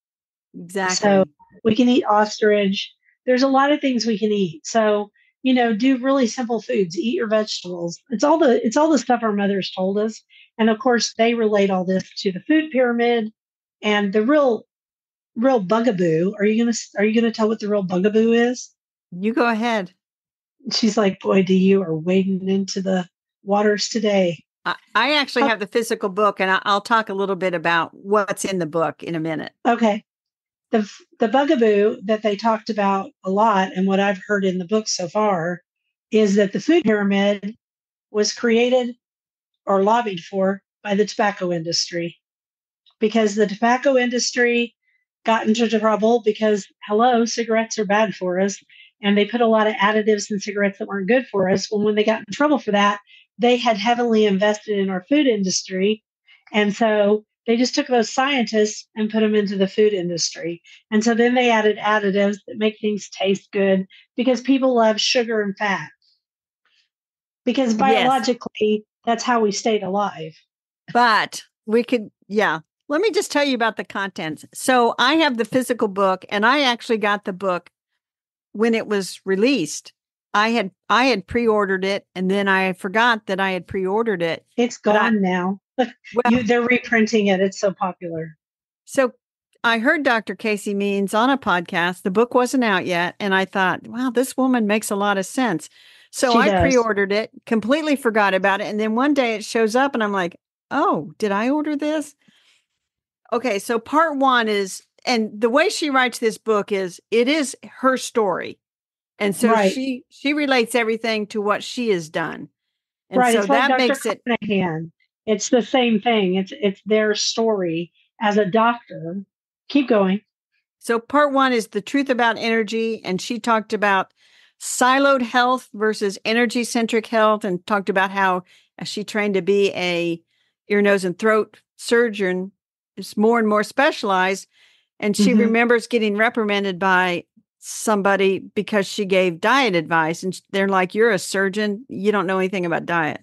[SPEAKER 1] Exactly.
[SPEAKER 2] So we can eat ostrich. There's a lot of things we can eat. So, do really simple foods. Eat your vegetables. It's all the stuff our mothers told us. And of course, they relate all this to the food pyramid. And the real bugaboo. Are you gonna tell what the real bugaboo is?
[SPEAKER 1] You go ahead.
[SPEAKER 2] She's like, boy, you are wading into the waters today.
[SPEAKER 1] I actually have the physical book, and I'll talk a little bit about what's in the book in a minute.
[SPEAKER 2] Okay. The bugaboo that they talked about a lot, and what I've heard in the book so far, is that the food pyramid was created or lobbied for by the tobacco industry, because the tobacco industry got into trouble because, cigarettes are bad for us. And they put a lot of additives in cigarettes that weren't good for us. Well, when they got in trouble for that, they had heavily invested in our food industry. And so they just took those scientists and put them into the food industry. And so then they added additives that make things taste good because people love sugar and fat. Because biologically, that's how we stayed alive.
[SPEAKER 1] But we could, Let me just tell you about the contents. So I have the physical book, and I actually got the book when it was released. I had pre-ordered it, and then I forgot that I had pre-ordered it.
[SPEAKER 2] It's gone now. They're reprinting it. It's so popular.
[SPEAKER 1] So I heard Dr. Casey Means on a podcast. The book wasn't out yet, and I thought, wow, this woman makes a lot of sense. So I pre-ordered it, completely forgot about it, and then one day it shows up, and I'm like, oh, did I order this? Okay, so part one is, and the way she writes this book is, it is her story. And so she relates everything to what she has done. And so
[SPEAKER 2] it's
[SPEAKER 1] that
[SPEAKER 2] like
[SPEAKER 1] makes
[SPEAKER 2] Dr. Carnahan. It's the same thing. It's their story as a doctor. Keep going.
[SPEAKER 1] So part one is the truth about energy. And she talked about siloed health versus energy-centric health, and talked about how she trained to be a ear, nose, and throat surgeon is more and more specialized. And she remembers getting reprimanded by somebody because she gave diet advice. And they're like, you're a surgeon. You don't know anything about diet.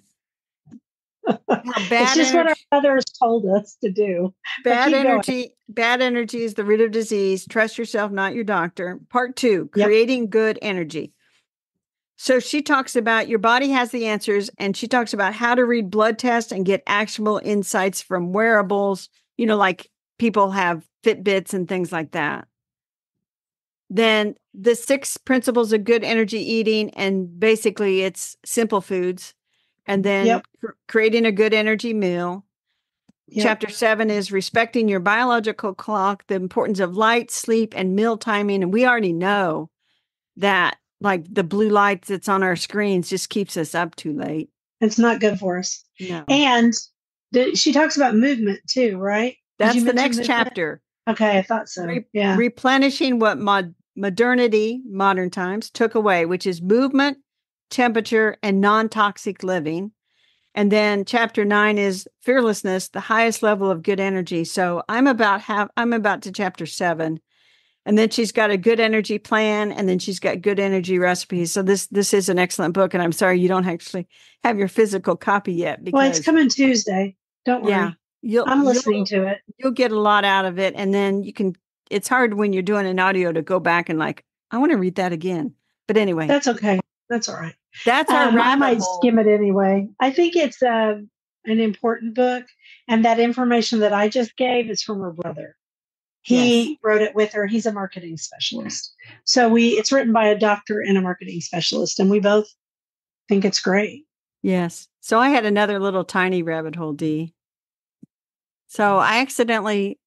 [SPEAKER 2] It's just what our mothers told us to do.
[SPEAKER 1] Bad energy is the root of disease. Trust yourself, not your doctor. Part 2, creating good energy. So she talks about your body has the answers, and she talks about how to read blood tests and get actionable insights from wearables, like people have Fitbits and things like that. Then the 6 principles of good energy eating, and basically it's simple foods. And then creating a good energy meal. Chapter 7 is respecting your biological clock, the importance of light, sleep, and meal timing. And we already know that like the blue light that's on our screens just keeps us up too late.
[SPEAKER 2] It's not good for us.
[SPEAKER 1] No.
[SPEAKER 2] And she talks about movement too, right?
[SPEAKER 1] That's the next chapter.
[SPEAKER 2] Okay, I thought so.
[SPEAKER 1] Replenishing what modern times took away, which is movement, temperature, and non-toxic living. And then chapter 9 is fearlessness, the highest level of good energy. So I'm about to chapter 7. And then she's got a good energy plan, and then she's got good energy recipes. So this is an excellent book, and I'm sorry you don't actually have your physical copy yet.
[SPEAKER 2] Well, it's coming Tuesday. Don't worry. I'm listening to it.
[SPEAKER 1] You'll get a lot out of it, and then it's hard when you're doing an audio to go back and I want to read that again. But anyway.
[SPEAKER 2] That's okay. That's all right.
[SPEAKER 1] That's our
[SPEAKER 2] I might skim it anyway. I think it's an important book, and that information that I just gave is from her brother. He wrote it with her. He's a marketing specialist. So it's written by a doctor and a marketing specialist, and we both think it's great.
[SPEAKER 1] Yes. So I had another little tiny rabbit hole, Dee. So I accidentally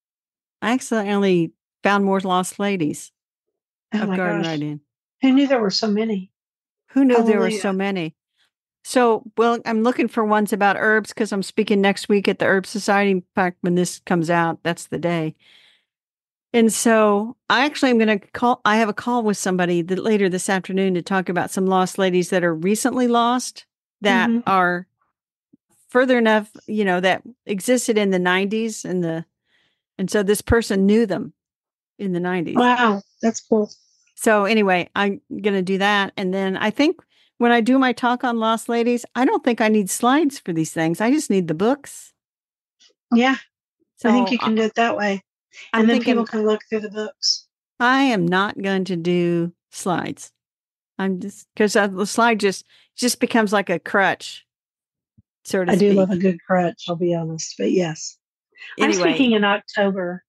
[SPEAKER 1] found more lost ladies of garden writing.
[SPEAKER 2] Who knew there were so many?
[SPEAKER 1] Who knew there were so many? So, I'm looking for ones about herbs because I'm speaking next week at the Herb Society. In fact, when this comes out, that's the day. And so I actually am going to I have a call with somebody later this afternoon to talk about some lost ladies that are recently lost that are further enough, that existed in the 90s and so this person knew them in the 90s.
[SPEAKER 2] Wow, that's cool.
[SPEAKER 1] So anyway, I'm going to do that. And then I think when I do my talk on lost ladies, I don't think I need slides for these things. I just need the books.
[SPEAKER 2] Yeah. So I think you can do it that way. And then people can look through the books.
[SPEAKER 1] I am not going to do slides. I'm just, because the slide just becomes like a crutch, sort of.
[SPEAKER 2] I do love a good crutch, I'll be honest. But yes. Anyway. I'm speaking in October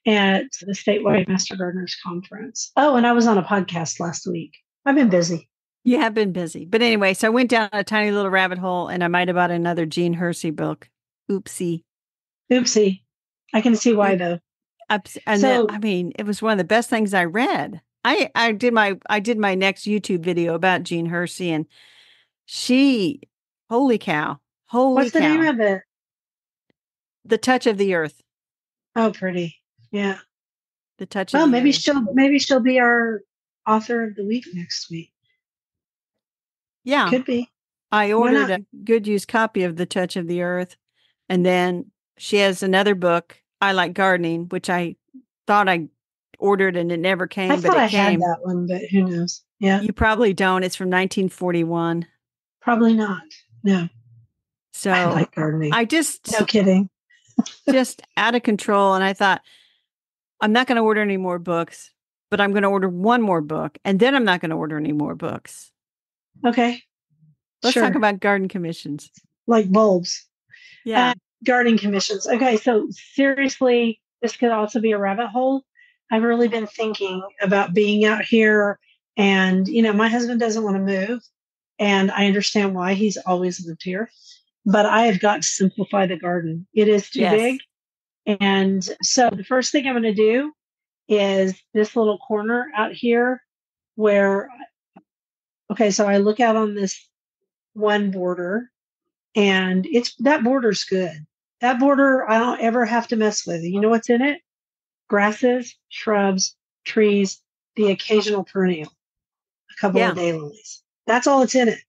[SPEAKER 2] at the statewide Master Gardeners Conference. Oh, and I was on a podcast last week. I've been busy.
[SPEAKER 1] You have been busy. But anyway, so I went down a tiny little rabbit hole, and I might have bought another Jean Hersey book. Oopsie.
[SPEAKER 2] I can see why, though.
[SPEAKER 1] And then, it was one of the best things I read. I did my next YouTube video about Jean Hersey, and holy cow.
[SPEAKER 2] What's the name of it?
[SPEAKER 1] The Touch of the Earth.
[SPEAKER 2] Oh, pretty. Yeah.
[SPEAKER 1] The Touch of the Earth.
[SPEAKER 2] Maybe she'll be our author of the week next week.
[SPEAKER 1] Yeah.
[SPEAKER 2] Could be.
[SPEAKER 1] I ordered a good used copy of The Touch of the Earth. And then she has another book, I Like Gardening, which I thought I ordered and it never came.
[SPEAKER 2] I thought I had that one, but who knows? Yeah.
[SPEAKER 1] You probably don't. It's from 1941.
[SPEAKER 2] Probably not. No.
[SPEAKER 1] So
[SPEAKER 2] I Like Gardening.
[SPEAKER 1] No
[SPEAKER 2] kidding.
[SPEAKER 1] just out of control. And I thought, I'm not going to order any more books, but I'm going to order one more book. And then I'm not going to order any more books.
[SPEAKER 2] Okay.
[SPEAKER 1] Let's talk about garden commissions.
[SPEAKER 2] Like bulbs.
[SPEAKER 1] Yeah.
[SPEAKER 2] Gardening commissions. Okay. So seriously, this could also be a rabbit hole. I've really been thinking about being out here and, my husband doesn't want to move and I understand why. He's always lived here, but I have got to simplify the garden. It is too big. And so the first thing I'm going to do is this little corner out here where, so I look out on this one border and that border's good. That border, I don't ever have to mess with. You know what's in it? Grasses, shrubs, trees, the occasional perennial, a couple of daylilies. That's all it's in it.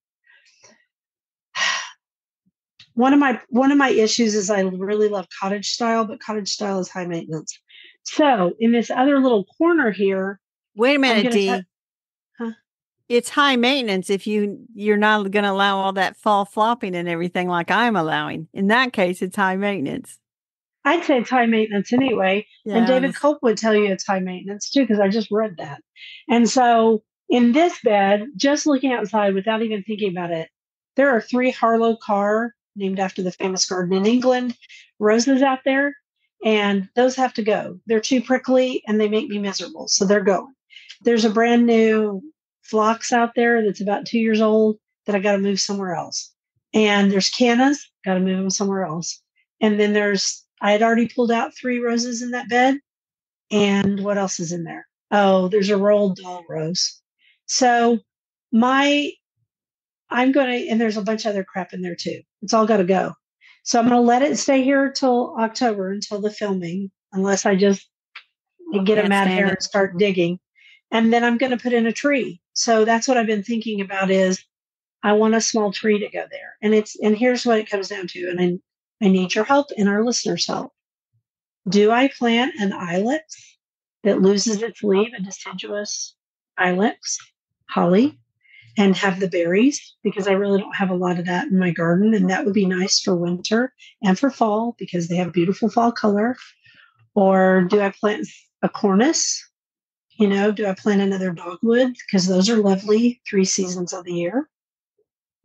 [SPEAKER 2] one of my issues is I really love cottage style, but cottage style is high maintenance. So in this other little corner here,
[SPEAKER 1] Wait a
[SPEAKER 2] I'm
[SPEAKER 1] minute,
[SPEAKER 2] going to,
[SPEAKER 1] Dee.
[SPEAKER 2] huh?
[SPEAKER 1] It's high maintenance if you're not going to allow all that fall flopping and everything like I'm allowing. In that case, it's high maintenance.
[SPEAKER 2] I'd say it's high maintenance anyway. And
[SPEAKER 1] Yeah.
[SPEAKER 2] David Cope would tell you it's high maintenance too, because I just read that. And so in this bed, just looking outside without even thinking about it, there are 3 Harlow Carr, named after the famous garden in England, roses out there. And those have to go. They're too prickly and they make me miserable. So they're going. There's a brand new phlox out there that's about 2 years old that I got to move somewhere else. And there's cannas, got to move them somewhere else. And then I had already pulled out 3 roses in that bed. And what else is in there? Oh, there's a rolled doll rose. So my, I'm going to, and there's a bunch of other crap in there too. It's all got to go. So I'm going to let it stay here till October, until the filming, unless I just get a
[SPEAKER 1] Can't
[SPEAKER 2] mad
[SPEAKER 1] stand
[SPEAKER 2] hair
[SPEAKER 1] it.
[SPEAKER 2] and start digging. And then I'm going to put in a tree. So that's what I've been thinking about is I want a small tree to go there. And here's what it comes down to. And I need your help and our listeners' help. Do I plant an ilex that loses its leaf, a deciduous ilex, holly, and have the berries? Because I really don't have a lot of that in my garden. And that would be nice for winter and for fall because they have beautiful fall color. Or do I plant a cornice? Do I plant another dogwood? Because those are lovely 3 seasons of the year.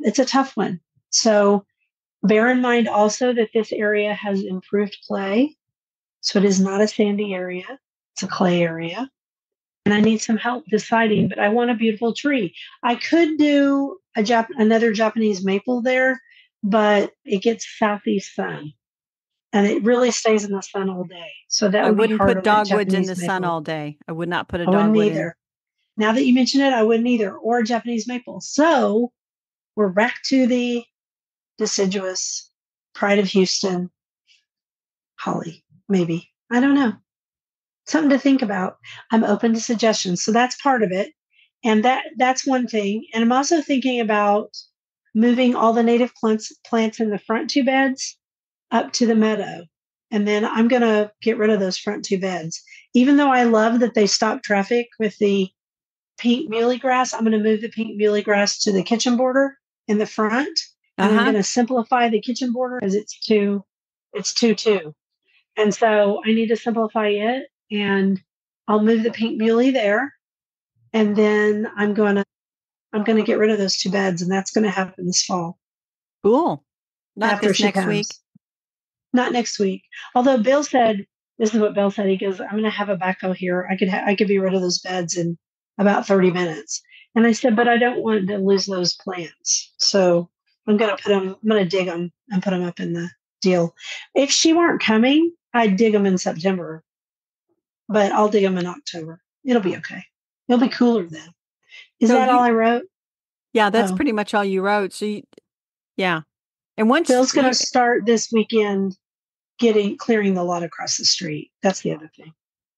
[SPEAKER 2] It's a tough one. So bear in mind also that this area has improved clay. So it is not a sandy area, it's a clay area. And I need some help deciding, but I want a beautiful tree. I could do another Japanese maple there, but it gets southeast sun and it really stays in the sun all day. So that
[SPEAKER 1] I
[SPEAKER 2] would be
[SPEAKER 1] wouldn't put
[SPEAKER 2] harder than
[SPEAKER 1] dogwoods in
[SPEAKER 2] Japanese
[SPEAKER 1] the sun
[SPEAKER 2] maple.
[SPEAKER 1] all day. I would not put a
[SPEAKER 2] I wouldn't
[SPEAKER 1] dogwood in.
[SPEAKER 2] either. Now that you mention it, I wouldn't either, or Japanese maple. So we're back to the deciduous Pride of Houston holly, maybe. I don't know. Something to think about. I'm open to suggestions. So that's part of it. And that's one thing. And I'm also thinking about moving all the native plants in the front 2 beds up to the meadow. And then I'm going to get rid of those front 2 beds. Even though I love that they stop traffic with the pink muhly grass, I'm going to move the pink muhly grass to the kitchen border in the front. And I'm going to simplify the kitchen border because it's too. And so I need to simplify it, and I'll move the pink muhly there. And then I'm going to get rid of those 2 beds, and that's going to happen this fall.
[SPEAKER 1] Cool. Not
[SPEAKER 2] After
[SPEAKER 1] this
[SPEAKER 2] she
[SPEAKER 1] next
[SPEAKER 2] comes.
[SPEAKER 1] week.
[SPEAKER 2] Not next week. Although Bill said, this is what Bill said. He goes, I'm going to have a backhoe here. I could be rid of those beds in about 30 minutes. And I said, but I don't want to lose those plants. So I'm going to dig them and put them up in the deal. If she weren't coming, I'd dig them in September, but I'll dig them in October. It'll be okay. It'll be cooler then. Is that all I wrote?
[SPEAKER 1] Yeah, that's pretty much all you wrote. So yeah. And once
[SPEAKER 2] Bill's going to start this weekend clearing the lot across the street. That's the other thing.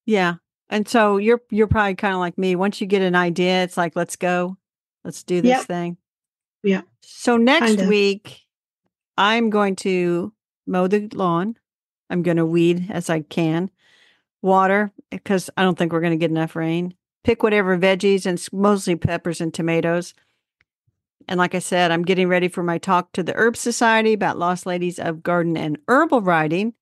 [SPEAKER 1] Yeah. And so you're probably kind of like me. Once you get an idea, it's like, let's go. Let's do this thing.
[SPEAKER 2] Yeah.
[SPEAKER 1] So next week, I'm going to mow the lawn. I'm going to weed as I can. Water, because I don't think we're going to get enough rain. Pick whatever veggies, and mostly peppers and tomatoes. And like I said, I'm getting ready for my talk to the Herb Society about Lost Ladies of Garden and Herbal Writing,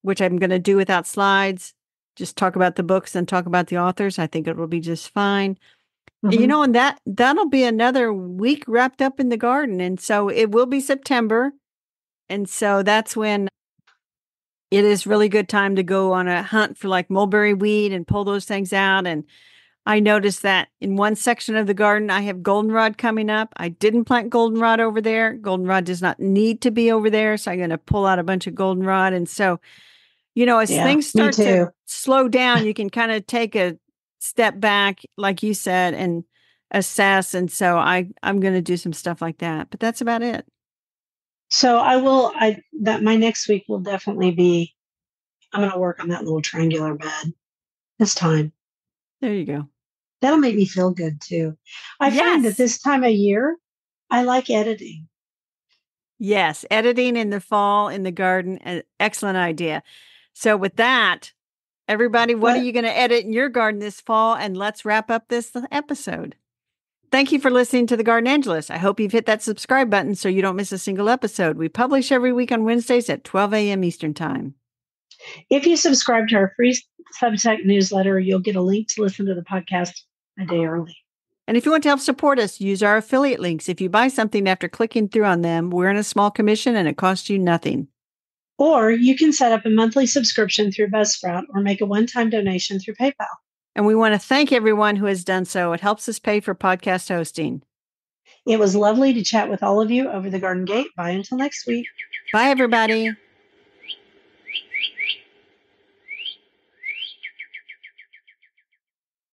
[SPEAKER 1] which I'm going to do without slides. Just talk about the books and talk about the authors. I think it will be just fine.
[SPEAKER 2] Mm-hmm.
[SPEAKER 1] And that'll be another week wrapped up in the garden. And so it will be September. And so that's when it is really good time to go on a hunt for like mulberry weed and pull those things out. And I noticed that in one section of the garden, I have goldenrod coming up. I didn't plant goldenrod over there. Goldenrod does not need to be over there. So I'm going to pull out a bunch of goldenrod. And so, as things start to slow down, you can kind of take a step back, like you said, and assess. And so I'm going to do some stuff like that. But that's about it.
[SPEAKER 2] So my next week will definitely be, I'm going to work on that little triangular bed this time.
[SPEAKER 1] There you go.
[SPEAKER 2] That'll make me feel good too. I find that this time of year, I like editing.
[SPEAKER 1] Yes, editing in the fall in the garden, an excellent idea. So with that, everybody, what are
[SPEAKER 2] But
[SPEAKER 1] you going to edit in your garden this fall? And let's wrap up this episode. Thank you for listening to The Garden Angelist. I hope you've hit that subscribe button so you don't miss a single episode. We publish every week on Wednesdays at 12 a.m. Eastern Time.
[SPEAKER 2] if you subscribe to our free Substack newsletter, you'll get a link to listen to the podcast a day early.
[SPEAKER 1] And if you want to help support us, use our affiliate links. If you buy something after clicking through on them, we're in a small commission and it costs you nothing.
[SPEAKER 2] Or you can set up a monthly subscription through Buzzsprout or make a one-time donation through PayPal.
[SPEAKER 1] And we want to thank everyone who has done so. It helps us pay for podcast hosting.
[SPEAKER 2] It was lovely to chat with all of you over the Garden Gate. Bye until next week.
[SPEAKER 1] Bye, everybody.